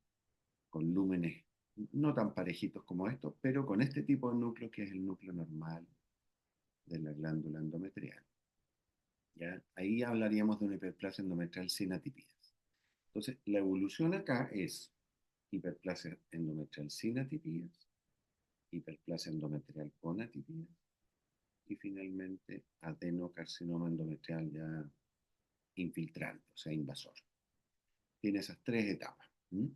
lúmenes no tan parejitos como estos, pero con este tipo de núcleo que es el núcleo normal de la glándula endometrial. ¿Ya? Ahí hablaríamos de una hiperplasia endometrial sin atipías. Entonces, la evolución acá es hiperplasia endometrial sin atipías, hiperplasia endometrial con atipías y finalmente adenocarcinoma endometrial ya infiltrante, o sea, invasor. Tiene esas tres etapas. ¿Mm?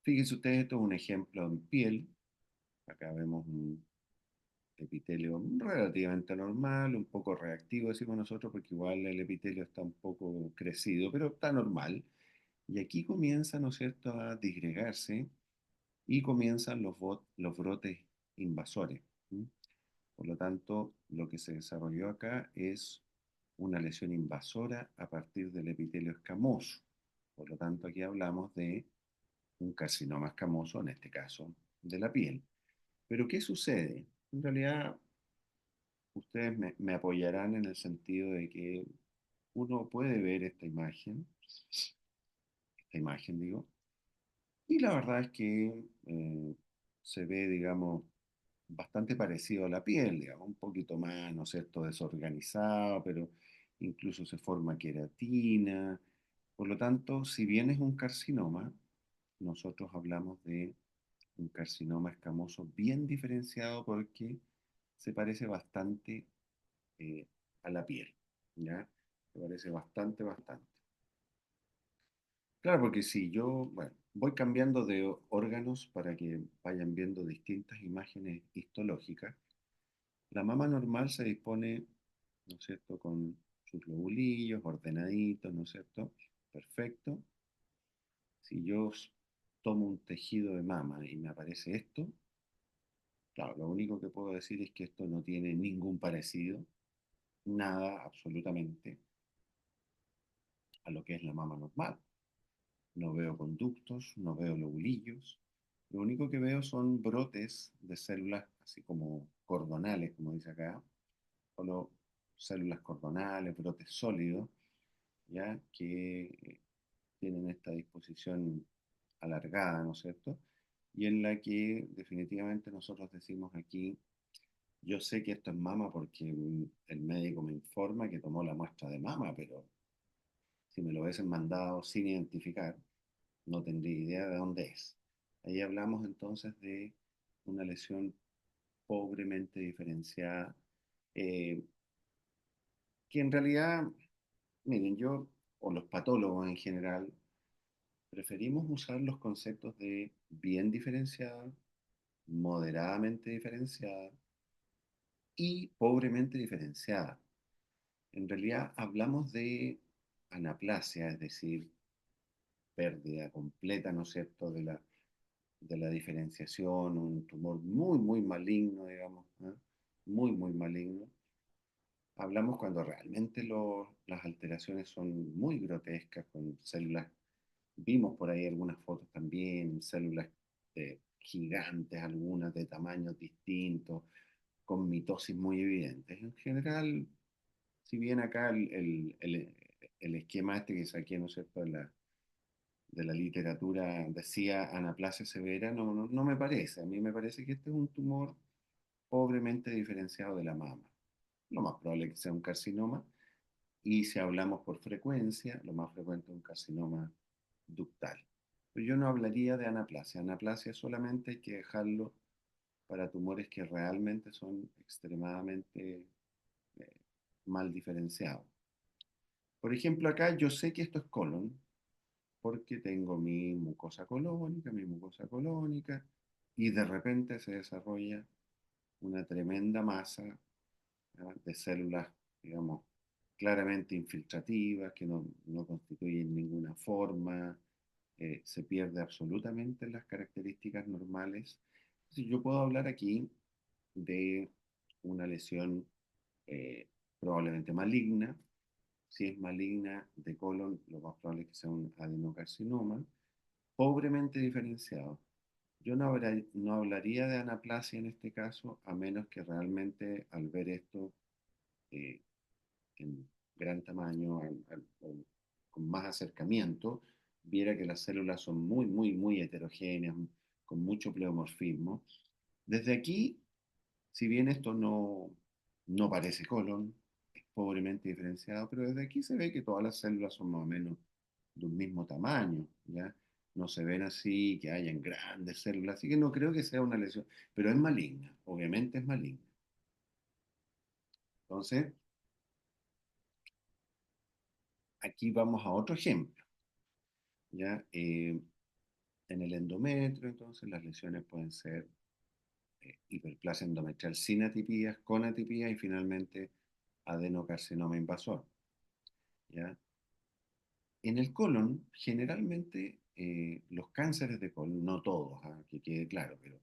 Fíjense ustedes, esto es un ejemplo en piel. Acá vemos un epitelio relativamente normal, un poco reactivo, decimos nosotros, porque igual el epitelio está un poco crecido, pero está normal. Y aquí comienza, ¿no es cierto?, a disgregarse y comienzan los brotes invasores. ¿Mm? Por lo tanto, lo que se desarrolló acá es una lesión invasora a partir del epitelio escamoso. Por lo tanto, aquí hablamos de un carcinoma escamoso, en este caso, de la piel. Pero ¿qué sucede? En realidad, ustedes me apoyarán en el sentido de que uno puede ver esta imagen digo, y la verdad es que se ve, digamos, bastante parecido a la piel, digamos, un poquito más, ¿no es cierto?, desorganizado, pero incluso se forma queratina. Por lo tanto, si bien es un carcinoma, nosotros hablamos de un carcinoma escamoso bien diferenciado porque se parece bastante eh, a la piel, ¿ya? Se parece bastante. Claro, porque si yo, bueno, voy cambiando de órganos para que vayan viendo distintas imágenes histológicas, la mama normal se dispone, ¿no es cierto?, con sus lobulillos ordenaditos, ¿no es cierto? Perfecto. Si yo tomo un tejido de mama y me aparece esto, claro, lo único que puedo decir es que esto no tiene ningún parecido, nada absolutamente, a lo que es la mama normal. No veo conductos, no veo lobulillos. Lo único que veo son brotes de células, así como cordonales, como dice acá, solo células cordonales, brotes sólidos, ya que tienen esta disposición alargada, ¿no es cierto? y en la que definitivamente nosotros decimos aquí, yo sé que esto es mama porque el médico me informa que tomó la muestra de mama, pero si me lo hubiesen mandado sin identificar, no tendría idea de dónde es. Ahí hablamos entonces de una lesión pobremente diferenciada, eh, que en realidad, miren, yo o los patólogos en general preferimos usar los conceptos de bien diferenciada, moderadamente diferenciada y pobremente diferenciada. En realidad hablamos de anaplasia, es decir, pérdida completa, ¿no es cierto?, de la diferenciación, un tumor muy, muy maligno, digamos, ¿eh? Muy, muy maligno. Hablamos cuando realmente las alteraciones son muy grotescas, con células, vimos por ahí algunas fotos también, células gigantes, algunas de tamaños distintos, con mitosis muy evidentes. En general, si bien acá el esquema este que saqué, ¿no es cierto?, de la literatura decía anaplasia severa, no me parece. A mí me parece que este es un tumor pobremente diferenciado de la mama. Lo más probable es que sea un carcinoma, y si hablamos por frecuencia, lo más frecuente es un carcinoma ductal. Pero yo no hablaría de anaplasia. Anaplasia solamente hay que dejarlo para tumores que realmente son extremadamente eh, mal diferenciados. Por ejemplo, acá yo sé que esto es colon porque tengo mi mucosa colónica, y de repente se desarrolla una tremenda masa, ¿ah?, de células, digamos, claramente infiltrativas, que no constituyen ninguna forma, se pierde absolutamente las características normales. Entonces, yo puedo hablar aquí de una lesión eh, probablemente maligna. Si es maligna de colon, lo más probable es que sea un adenocarcinoma, pobremente diferenciado. Yo no hablaría de anaplasia en este caso, a menos que realmente al ver esto eh, en gran tamaño, con más acercamiento, viera que las células son muy, muy, muy heterogéneas, con mucho pleomorfismo. Desde aquí, si bien esto no parece colon, es pobremente diferenciado, pero desde aquí se ve que todas las células son más o menos de un mismo tamaño, ¿ya? No se ven así, que hayan grandes células, así que no creo que sea una lesión, pero es maligna, obviamente es maligna. Entonces, aquí vamos a otro ejemplo, ¿ya? En el endometrio, entonces, las lesiones pueden ser hiperplasia endometrial sin atipías, con atipías y finalmente adenocarcinoma invasor, ¿ya? En el colon, generalmente, los cánceres de colon, no todos, ¿ah?, que quede claro, pero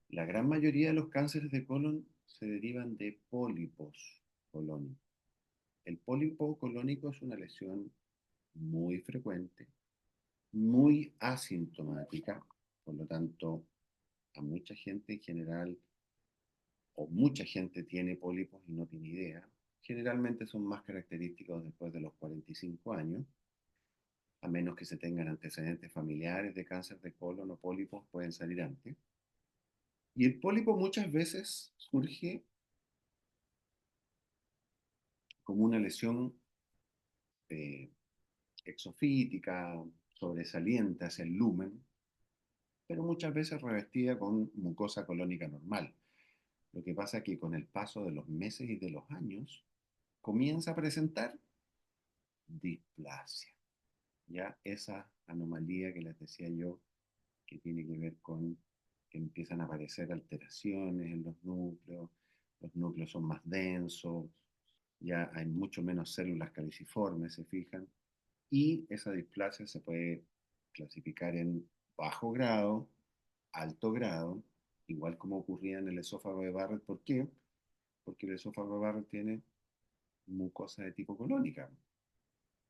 la gran mayoría de los cánceres de colon se derivan de pólipos colónicos. El pólipo colónico es una lesión muy frecuente, muy asintomática, por lo tanto, a mucha gente en general, o mucha gente tiene pólipos y no tiene idea. Generalmente son más característicos después de los 45 años, a menos que se tengan antecedentes familiares de cáncer de colon o pólipos, pueden salir antes. Y el pólipo muchas veces surge como una lesión eh, exofítica, sobresaliente hacia el lumen, pero muchas veces revestida con mucosa colónica normal. Lo que pasa es que con el paso de los meses y de los años comienza a presentar displasia, ya esa anomalía que les decía yo, que tiene que ver con que empiezan a aparecer alteraciones en los núcleos son más densos, ya hay mucho menos células caliciformes, se fijan, y esa displasia se puede clasificar en bajo grado, alto grado, igual como ocurría en el esófago de Barrett. ¿Por qué? Porque el esófago de Barrett tiene mucosa de tipo colónica,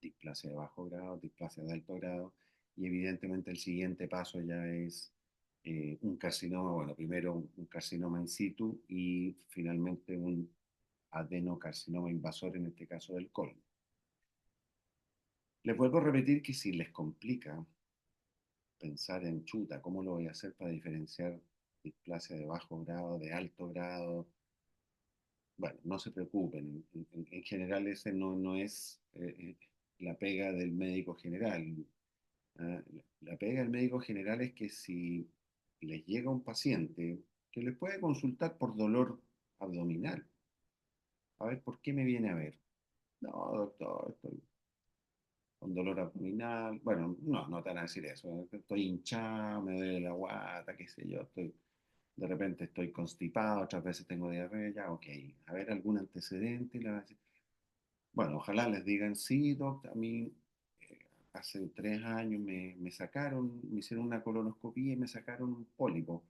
displasia de bajo grado, displasia de alto grado, y evidentemente el siguiente paso ya es un carcinoma, bueno, primero un carcinoma in situ y finalmente un adenocarcinoma invasor, en este caso del colon. Les vuelvo a repetir que si les complica pensar en chuta, ¿cómo lo voy a hacer para diferenciar displasia de bajo grado, de alto grado? Bueno, no se preocupen, en general ese no es la pega del médico general. ¿Ah? La pega del médico general es que si les llega un paciente que les puede consultar por dolor abdominal, a ver, ¿por qué me viene a ver? No, doctor, estoy con dolor abdominal. Bueno, no te van a decir eso. Estoy hinchado, me duele la guata, qué sé yo, de repente estoy constipado, otras veces tengo diarrea, ya, ok. A ver, algún antecedente. Bueno, ojalá les digan, sí, doctor, a mí hace 3 años me sacaron, me hicieron una colonoscopia y me sacaron un pólipo.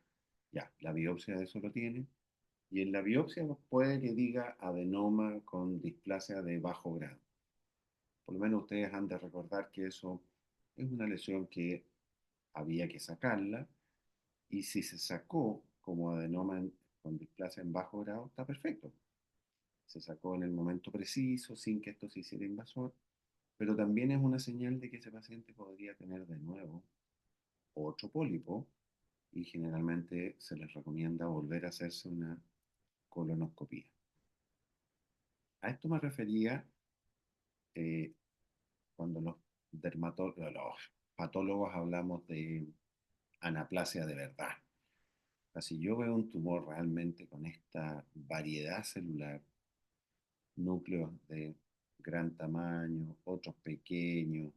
Ya, la biopsia de eso lo tiene. Y en la biopsia puede que diga adenoma con displasia de bajo grado. Por lo menos ustedes han de recordar que eso es una lesión que había que sacarla y si se sacó como adenoma con displasia en bajo grado, está perfecto. Se sacó en el momento preciso, sin que esto se hiciera invasor, pero también es una señal de que ese paciente podría tener de nuevo otro pólipo y generalmente se les recomienda volver a hacerse una colonoscopia. A esto me refería eh, cuando los patólogos hablamos de anaplasia de verdad. O sea, si yo veo un tumor realmente con esta variedad celular, núcleos de gran tamaño, otros pequeños,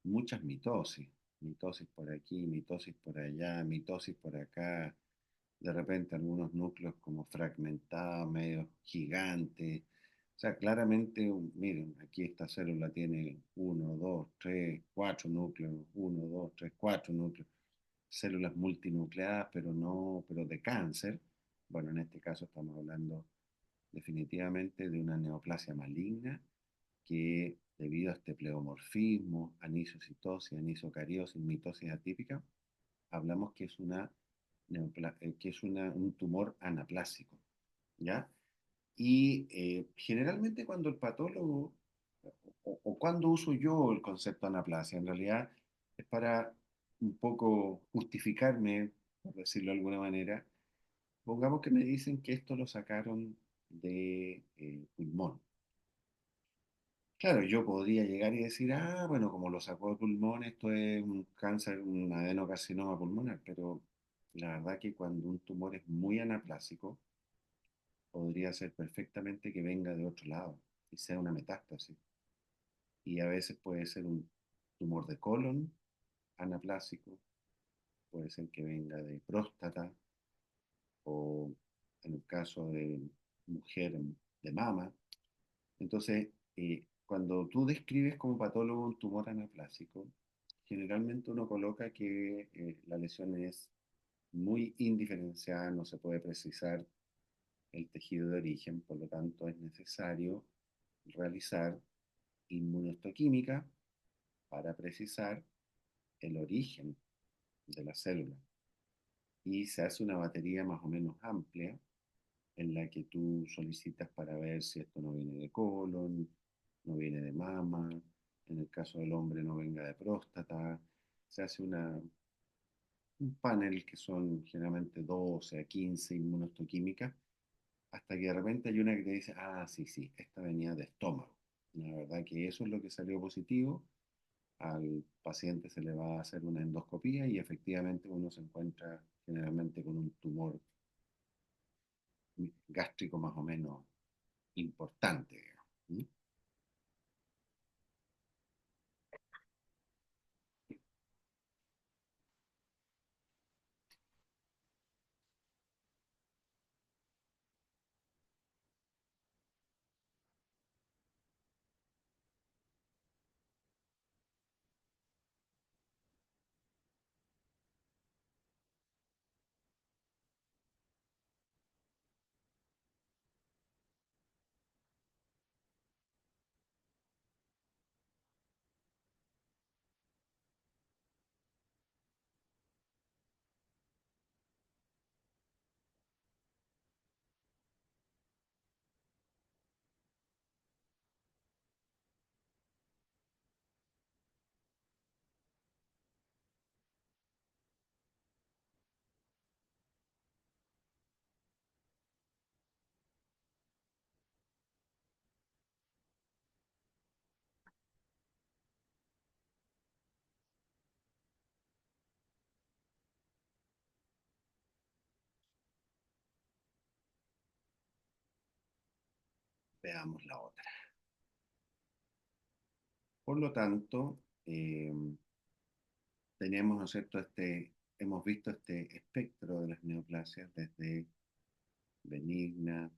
muchas mitosis, mitosis por aquí, mitosis por allá, mitosis por acá, de repente algunos núcleos como fragmentados, medio gigantes. O sea, claramente, miren, aquí esta célula tiene uno, dos, tres, cuatro núcleos, uno, dos, tres, cuatro núcleos, células multinucleadas, pero no, pero de cáncer. Bueno, en este caso estamos hablando definitivamente de una neoplasia maligna que debido a este pleomorfismo, anisocitosis, anisocariosis, mitosis atípica, hablamos que es un tumor anaplásico, ¿ya? Y generalmente cuando el patólogo, o cuando uso yo el concepto anaplasia, en realidad es para un poco justificarme, por decirlo de alguna manera. Pongamos que me dicen que esto lo sacaron de pulmón. Claro, yo podría llegar y decir, ah, bueno, como lo sacó de pulmón, esto es un cáncer, un adenocarcinoma pulmonar, pero la verdad que cuando un tumor es muy anaplásico, podría ser perfectamente que venga de otro lado y sea una metástasis. Y a veces puede ser un tumor de colon anaplásico, puede ser que venga de próstata o en el caso de mujer de mama. Entonces, cuando tú describes como patólogo un tumor anaplásico, generalmente uno coloca que la lesión es muy indiferenciada, no se puede precisar el tejido de origen, por lo tanto es necesario realizar inmunohistoquímica para precisar el origen de la célula. Y se hace una batería más o menos amplia en la que tú solicitas para ver si esto no viene de colon, no viene de mama, en el caso del hombre no venga de próstata. Se hace un panel que son generalmente 12 a 15 inmunohistoquímicas, hasta que de repente hay una que te dice, ah, sí, sí, esta venía de estómago. La verdad que eso es lo que salió positivo. Al paciente se le va a hacer una endoscopía y efectivamente uno se encuentra generalmente con un tumor gástrico más o menos importante, digamos. ¿Mm? Veamos la otra. Por lo tanto, tenemos, ¿no es cierto?, hemos visto este espectro de las neoplasias desde benigna,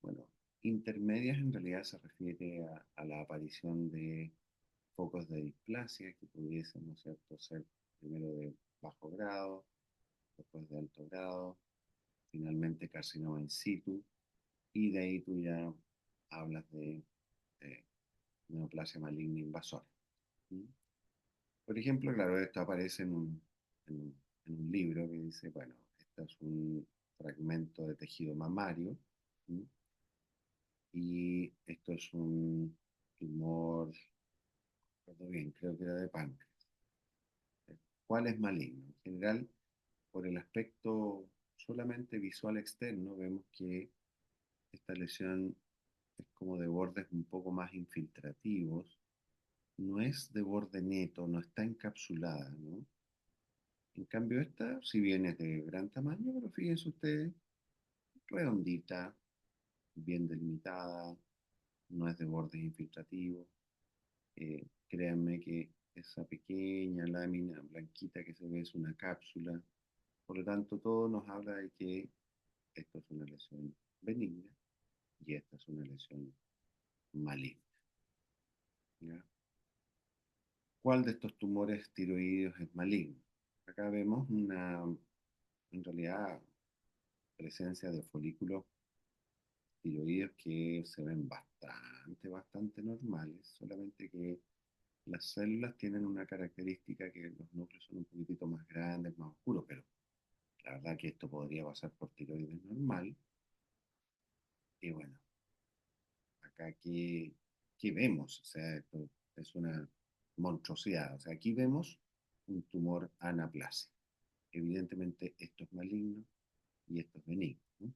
bueno, intermedias en realidad se refiere a la aparición de focos de displasia que pudiesen, ¿no es cierto?, ser primero de bajo grado, después de alto grado, finalmente carcinoma in situ, y de ahí tú ya hablas de neoplasia maligna invasora. ¿Mm? Por ejemplo, claro, esto aparece en un libro que dice, bueno, este es un fragmento de tejido mamario, ¿sí? Y esto es un tumor, no recuerdo bien, creo que era de páncreas. ¿Cuál es maligno? En general, por el aspecto solamente visual externo, vemos que esta lesión es como de bordes un poco más infiltrativos, no es de borde neto, no está encapsulada, ¿no? En cambio esta, si bien es de gran tamaño, pero fíjense ustedes, redondita, bien delimitada, no es de bordes infiltrativos. Créanme que esa pequeña lámina blanquita que se ve es una cápsula. Por lo tanto, todo nos habla de que esto es una lesión benigna y esta es una lesión maligna. ¿Ya? ¿Cuál de estos tumores tiroideos es maligno? Acá vemos en realidad, presencia de folículos tiroides que se ven bastante normales, solamente que las células tienen una característica que los núcleos son un poquitito más grandes, más oscuros, pero la verdad que esto podría pasar por tiroides normal. Y bueno, acá ¿qué vemos? O sea, esto es una monstruosidad. O sea, aquí vemos un tumor anaplasia. Evidentemente esto es maligno y esto es benigno, ¿no?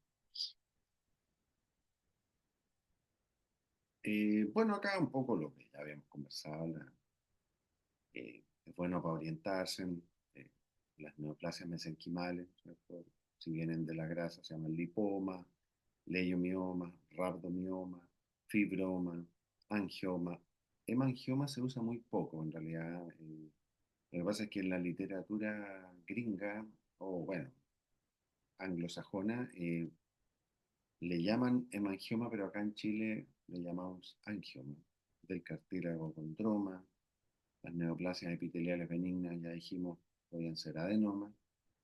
Bueno, acá un poco lo que ya habíamos conversado, es bueno para orientarse. eh, las neoplasias mesenquimales, ¿cierto? Si vienen de la grasa, se llaman lipoma, leiomioma, rhabdomioma, fibroma, angioma. Hemangioma se usa muy poco en realidad. Lo que pasa es que en la literatura gringa, o bueno, anglosajona, le llaman hemangioma, pero acá en Chile le llamamos angioma, del cartílago condroma. Las neoplasias epiteliales benignas, ya dijimos, podrían ser adenomas.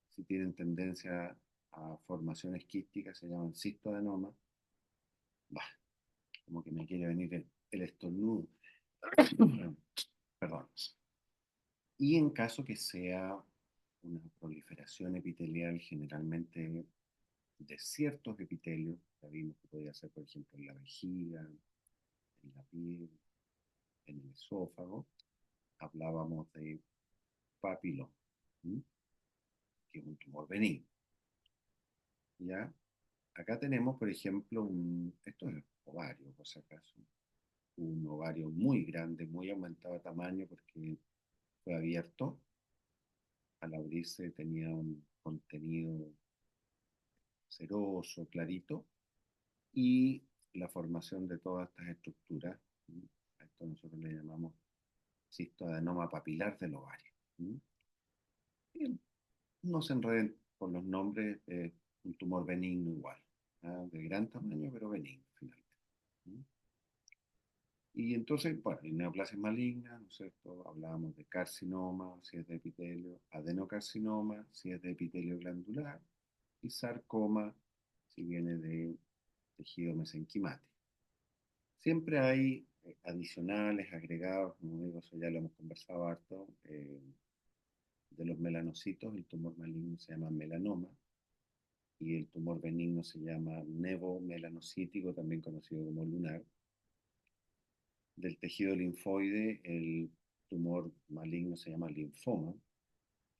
Si tienen tendencia a formaciones quísticas, se llaman cistoadenomas. Bah, como que me quiere venir el estornudo. Perdón. Y en caso que sea una proliferación epitelial, generalmente de ciertos epitelios, ya vimos que podría ser, por ejemplo, en la vejiga, en la piel, en el esófago, hablábamos de papiloma, ¿sí? Que es un tumor benigno. ¿Ya? Acá tenemos, por ejemplo, esto es ovario, por si acaso, un ovario muy grande, muy aumentado de tamaño porque fue abierto. Al abrirse tenía un contenido ceroso, clarito, y la formación de todas estas estructuras. A esto nosotros le llamamos cistoadenoma papilar del ovario. Y no se enreden por los nombres, un tumor benigno igual, ¿ah? De gran tamaño, pero benigno finalmente. Y entonces, bueno, hay neoplasia maligna, ¿no es cierto? Hablábamos de carcinoma, si es de epitelio, adenocarcinoma, si es de epitelio glandular, y sarcoma, si viene de tejido mesenquimático. Siempre hay adicionales, agregados, como digo, eso ya lo hemos conversado harto, de los melanocitos, el tumor maligno se llama melanoma, y el tumor benigno se llama nevomelanocítico, también conocido como lunar. Del tejido linfoide, el tumor maligno se llama linfoma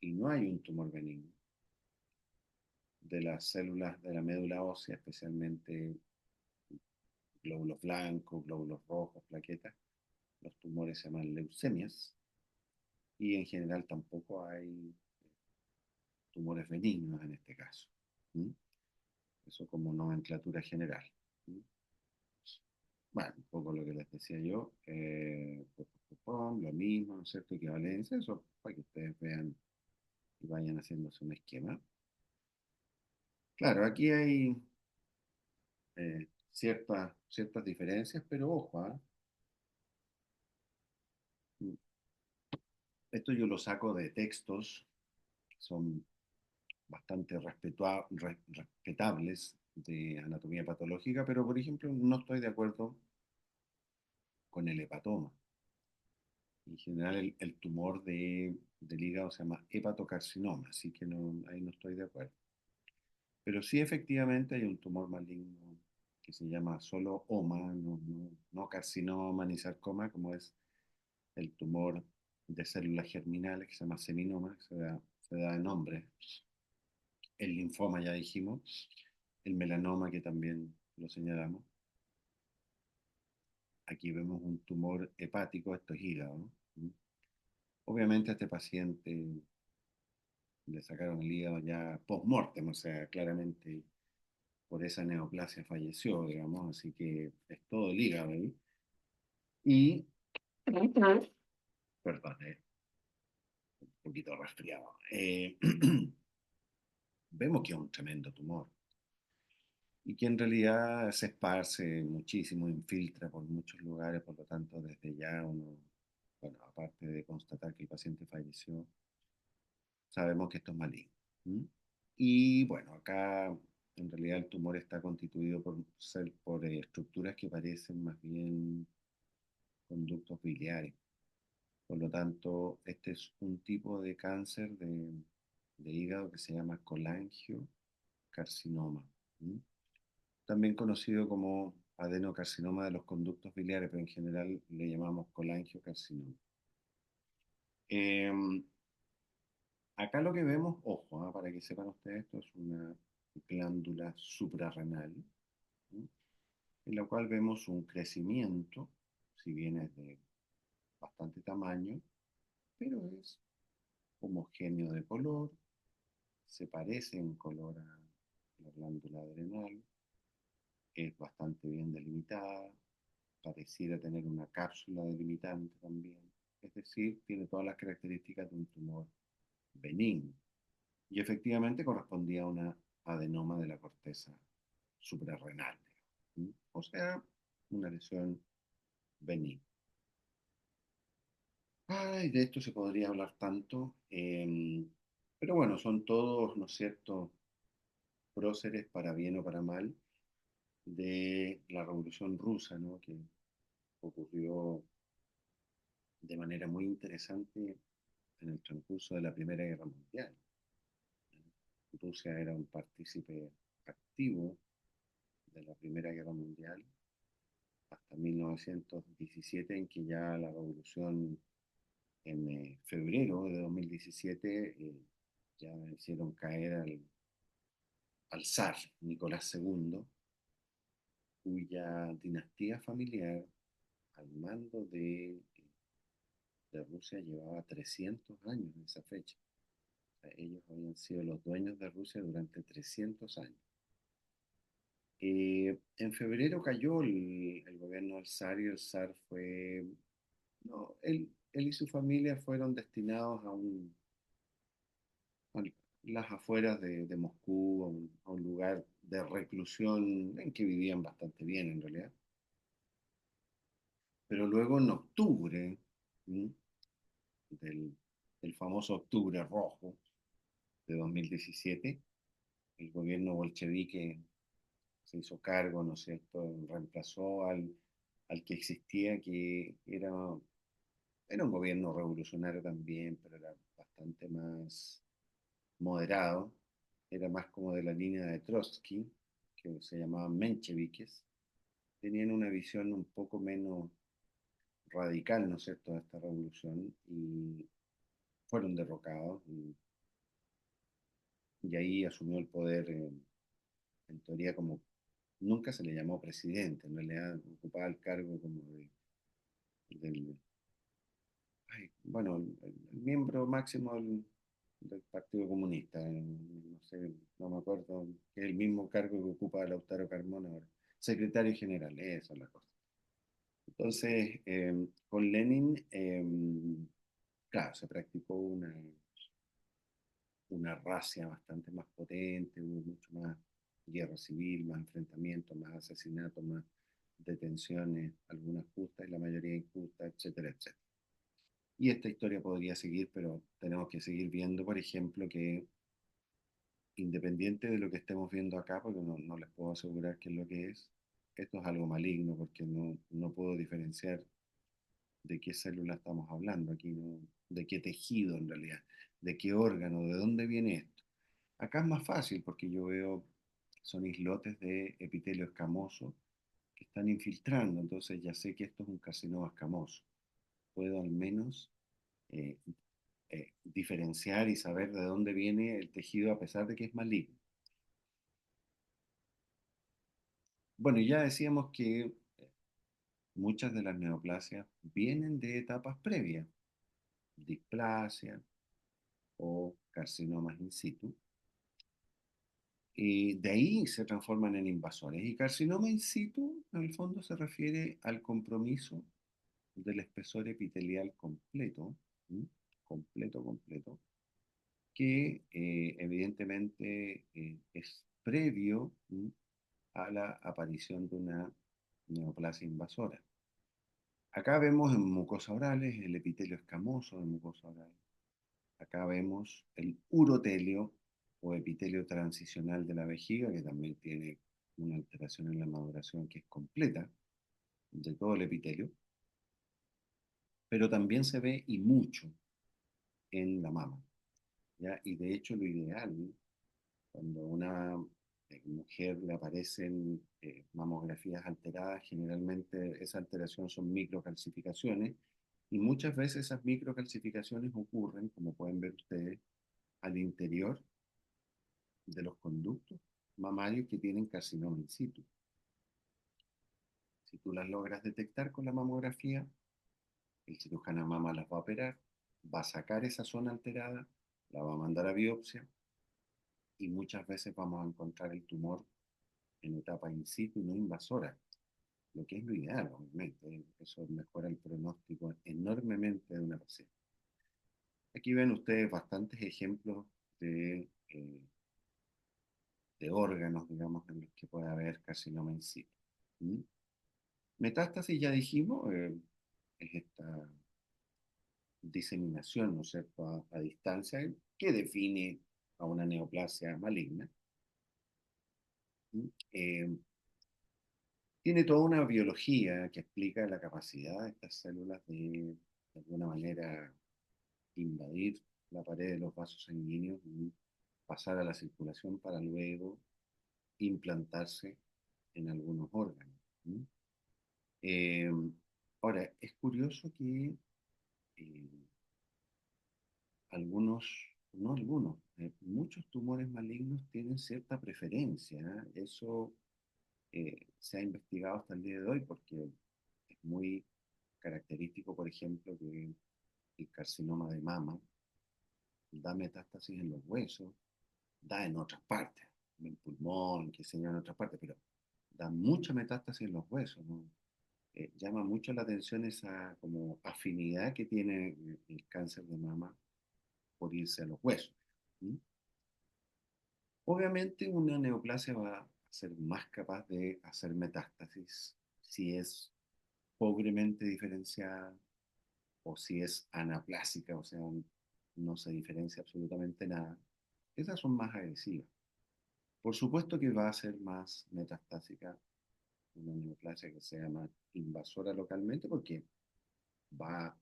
y no hay un tumor benigno. De las células de la médula ósea, especialmente glóbulos blancos, glóbulos rojos, plaquetas, los tumores se llaman leucemias y en general tampoco hay tumores benignos en este caso. ¿Mm? Eso como nomenclatura general. ¿Mm? bueno, un poco lo que les decía yo, lo mismo, ¿no es cierto? Equivalencia, eso para que ustedes vean y vayan haciéndose un esquema. Claro, aquí hay ciertas diferencias, pero ojo, ¿ah? Esto yo lo saco de textos que son bastante respetables de anatomía patológica, pero por ejemplo no estoy de acuerdo con el hepatoma. En general el tumor del hígado se llama hepatocarcinoma, así que no, ahí no estoy de acuerdo. Pero sí efectivamente hay un tumor maligno que se llama solo OMA, no carcinoma ni sarcoma, como es el tumor de células germinales que se llama seminoma, que se da de nombre. El linfoma ya dijimos, el melanoma que también lo señalamos. Aquí vemos un tumor hepático, esto es hígado, ¿no? Obviamente a este paciente le sacaron el hígado ya post-mortem, o sea, claramente por esa neoplasia falleció, digamos, así que es todo el hígado ahí. Y, perdón, un poquito resfriado. Vemos que es un tremendo tumor y que en realidad se esparce muchísimo, infiltra por muchos lugares, por lo tanto, desde ya uno, bueno, aparte de constatar que el paciente falleció, sabemos que esto es maligno. ¿Mm? Y bueno, acá en realidad el tumor está constituido por estructuras que parecen más bien conductos biliares. Por lo tanto, este es un tipo de cáncer de hígado que se llama colangiocarcinoma. ¿Mm? También conocido como adenocarcinoma de los conductos biliares, pero en general le llamamos colangiocarcinoma. Eh, Acá lo que vemos, ojo, para que sepan ustedes, esto es una glándula suprarrenal, ¿sí? En la cual vemos un crecimiento, si bien es de bastante tamaño, pero es homogéneo de color, se parece en color a la glándula adrenal, es bastante bien delimitada, pareciera tener una cápsula delimitante también, es decir, tiene todas las características de un tumor benigno. Y efectivamente correspondía a una adenoma de la corteza suprarrenal, digamos. O sea, una lesión benigna. Ay, de esto se podría hablar tanto, pero bueno, son todos, ¿no es cierto?, próceres para bien o para mal de la Revolución Rusa, ¿no?, que ocurrió de manera muy interesante en el transcurso de la Primera Guerra Mundial. Rusia era un partícipe activo de la Primera Guerra Mundial hasta 1917, en que ya la revolución en febrero de 2017 ya hicieron caer al zar Nicolás II, cuya dinastía familiar al mando de Rusia llevaba 300 años en esa fecha. O sea, ellos habían sido los dueños de Rusia durante 300 años. En febrero cayó el gobierno del zar y el zar fue. No, él y su familia fueron destinados a las afueras de Moscú, a un lugar de reclusión en que vivían bastante bien en realidad. Pero luego en octubre, ¿sí?, del, del famoso Octubre Rojo de 2017, el gobierno bolchevique se hizo cargo, ¿no es cierto?, reemplazó al que existía, que era un gobierno revolucionario también, pero era bastante más moderado, era más como de la línea de Trotsky, que se llamaban mencheviques, tenían una visión un poco menos radical, ¿no es cierto?, de esta revolución y fueron derrocados y ahí asumió el poder, en teoría, como nunca se le llamó presidente, en realidad ocupaba el cargo como del ay, bueno, el miembro máximo del Partido Comunista, no sé, no me acuerdo, que es el mismo cargo que ocupa Lautaro Carmona ahora. Secretario general, esa es la cosa. Entonces, con Lenin, claro, se practicó una racia bastante más potente, hubo mucho más guerra civil, más enfrentamientos, más asesinatos, más detenciones, algunas justas y la mayoría injustas, etcétera, etcétera. Y esta historia podría seguir, pero tenemos que seguir viendo, por ejemplo, que independiente de lo que estemos viendo acá, porque no les puedo asegurar qué es lo que es, esto es algo maligno, porque no puedo diferenciar de qué célula estamos hablando aquí, ¿no? De qué tejido en realidad, de qué órgano, de dónde viene esto. Acá es más fácil porque yo veo, son islotes de epitelio escamoso que están infiltrando, entonces ya sé que esto es un carcinoma escamoso. Puedo al menos eh, diferenciar y saber de dónde viene el tejido a pesar de que es maligno. Bueno, ya decíamos que muchas de las neoplasias vienen de etapas previas, displasia o carcinomas in situ, y de ahí se transforman en invasores. Y carcinoma in situ, en el fondo, se refiere al compromiso del espesor epitelial completo, ¿m? Completo, completo, que evidentemente es previo, ¿m? A la aparición de una neoplasia invasora. Acá vemos en mucosas orales el epitelio escamoso de mucosa oral. Acá vemos el urotelio o epitelio transicional de la vejiga, que también tiene una alteración en la maduración que es completa de todo el epitelio, pero también se ve y mucho en la mama, ¿ya? Y de hecho lo ideal, cuando a una mujer le aparecen mamografías alteradas, generalmente esa alteración son microcalcificaciones y muchas veces esas microcalcificaciones ocurren, como pueden ver ustedes, al interior de los conductos mamarios que tienen carcinoma in situ. Si tú las logras detectar con la mamografía, el cirujano de mama las va a operar, va a sacar esa zona alterada, la va a mandar a biopsia y muchas veces vamos a encontrar el tumor en etapa in situ y no invasora, lo que es lo ideal, obviamente. Eso mejora el pronóstico enormemente de una paciente. Aquí ven ustedes bastantes ejemplos de órganos, digamos, en los que puede haber carcinoma in situ. ¿Mm? Metástasis, ya dijimos, es esta diseminación, ¿no es cierto?, a distancia que define a una neoplasia maligna. ¿Mm? Tiene toda una biología que explica la capacidad de estas células de alguna manera, invadir la pared de los vasos sanguíneos y pasar a la circulación para luego implantarse en algunos órganos. ¿Mm? Eh, Ahora, es curioso que eh, algunos, no algunos, muchos tumores malignos tienen cierta preferencia, ¿eh? Eso se ha investigado hasta el día de hoy porque es muy característico, por ejemplo, que el carcinoma de mama da metástasis en los huesos, da en otras partes, en el pulmón, que se en otras partes, pero da mucha metástasis en los huesos, ¿no? Llama mucho la atención esa como afinidad que tiene el cáncer de mama por irse a los huesos. ¿Mm? Obviamente una neoplasia va a ser más capaz de hacer metástasis si es pobremente diferenciada o si es anaplásica, o sea, no se diferencia absolutamente nada. Esas son más agresivas. Por supuesto que va a ser más metastásica una neoplasia que sea más invasora localmente porque va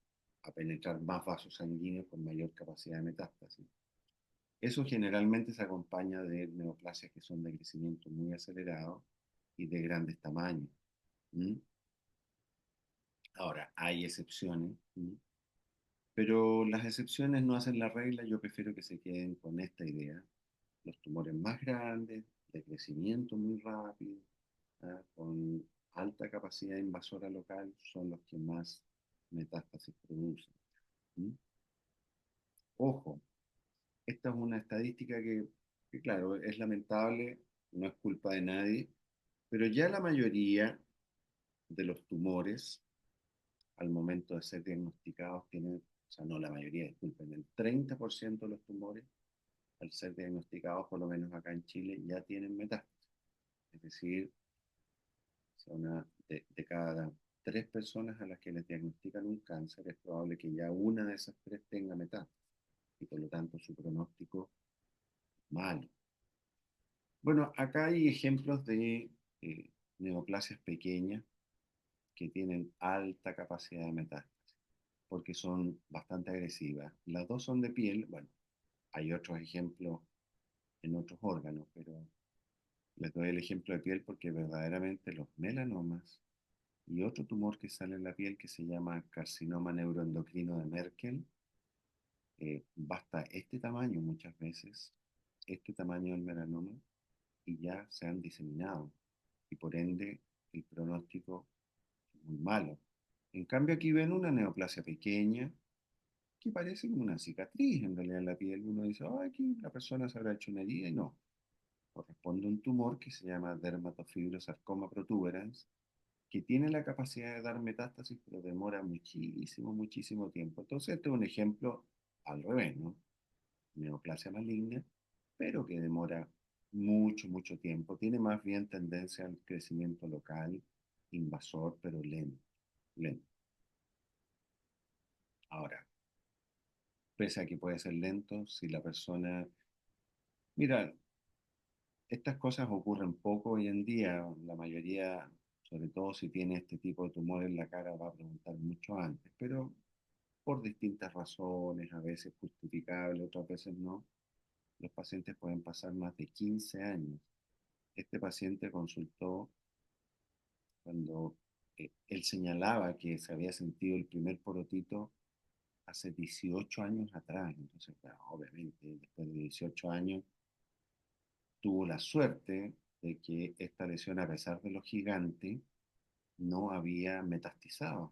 a penetrar más vasos sanguíneos con mayor capacidad de metástasis. Eso generalmente se acompaña de neoplasias que son de crecimiento muy acelerado y de grandes tamaños. ¿Mm? Ahora, hay excepciones, ¿mm? Pero las excepciones no hacen la regla. Yo prefiero que se queden con esta idea. Los tumores más grandes, de crecimiento muy rápido, ¿ah? Con alta capacidad invasora local, son los que más metástasis producen. ¿Mm? Ojo, esta es una estadística que, claro, es lamentable, no es culpa de nadie, pero ya la mayoría de los tumores al momento de ser diagnosticados tienen, o sea, no la mayoría, disculpen, el 30% de los tumores, al ser diagnosticados, por lo menos acá en Chile, ya tienen metástasis. Es decir, de cada tres personas a las que les diagnostican un cáncer, es probable que ya una de esas tres tenga metástasis y por lo tanto su pronóstico es malo. Bueno, acá hay ejemplos de eh, neoplasias pequeñas que tienen alta capacidad de metástasis porque son bastante agresivas. Las dos son de piel, bueno, hay otros ejemplos en otros órganos, pero les doy el ejemplo de piel porque verdaderamente los melanomas y otro tumor que sale en la piel que se llama carcinoma neuroendocrino de Merkel, basta este tamaño muchas veces, este tamaño del melanoma, y ya se han diseminado, y por ende el pronóstico es muy malo. En cambio aquí ven una neoplasia pequeña que parece como una cicatriz en realidad en la piel. Uno dice, oh, aquí la persona se habrá hecho una herida y no. Corresponde a un tumor que se llama dermatofibrosarcoma protuberans, que tiene la capacidad de dar metástasis, pero demora muchísimo, muchísimo tiempo. Entonces, este es un ejemplo al revés, ¿no? Neoplasia maligna, pero que demora mucho, mucho tiempo. Tiene más bien tendencia al crecimiento local, invasor, pero lento, lento. Ahora, pese a que puede ser lento, si la persona... Mira, estas cosas ocurren poco hoy en día. La mayoría, sobre todo si tiene este tipo de tumor en la cara, va a preguntar mucho antes, pero por distintas razones, a veces justificables, otras veces no, los pacientes pueden pasar más de 15 años. Este paciente consultó cuando él señalaba que se había sentido el primer porotito hace 18 años atrás. Entonces, claro, obviamente, después de 18 años, tuvo la suerte de que esta lesión, a pesar de lo gigante, no había metastizado.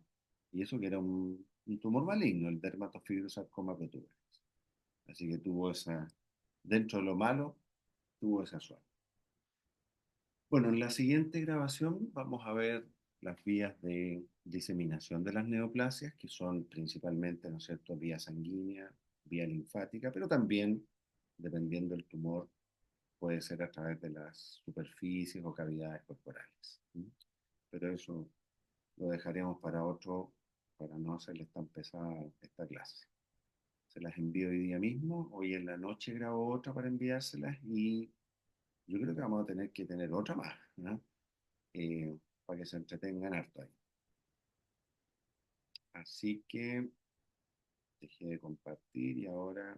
Y eso que era un tumor maligno, el dermatofibrosarcoma protuberans. Así que tuvo esa, dentro de lo malo, tuvo esa suerte. Bueno, en la siguiente grabación vamos a ver las vías de diseminación de las neoplasias, que son principalmente, ¿no es cierto?, vía sanguínea, vía linfática, pero también, dependiendo del tumor, puede ser a través de las superficies o cavidades corporales. ¿Sí? Pero eso lo dejaremos para otro, para no hacerles tan pesada esta clase. Se las envío hoy día mismo, hoy en la noche grabo otra para enviárselas y yo creo que vamos a tener que tener otra más, ¿no? Para que se entretengan harto ahí. Así que dejé de compartir y ahora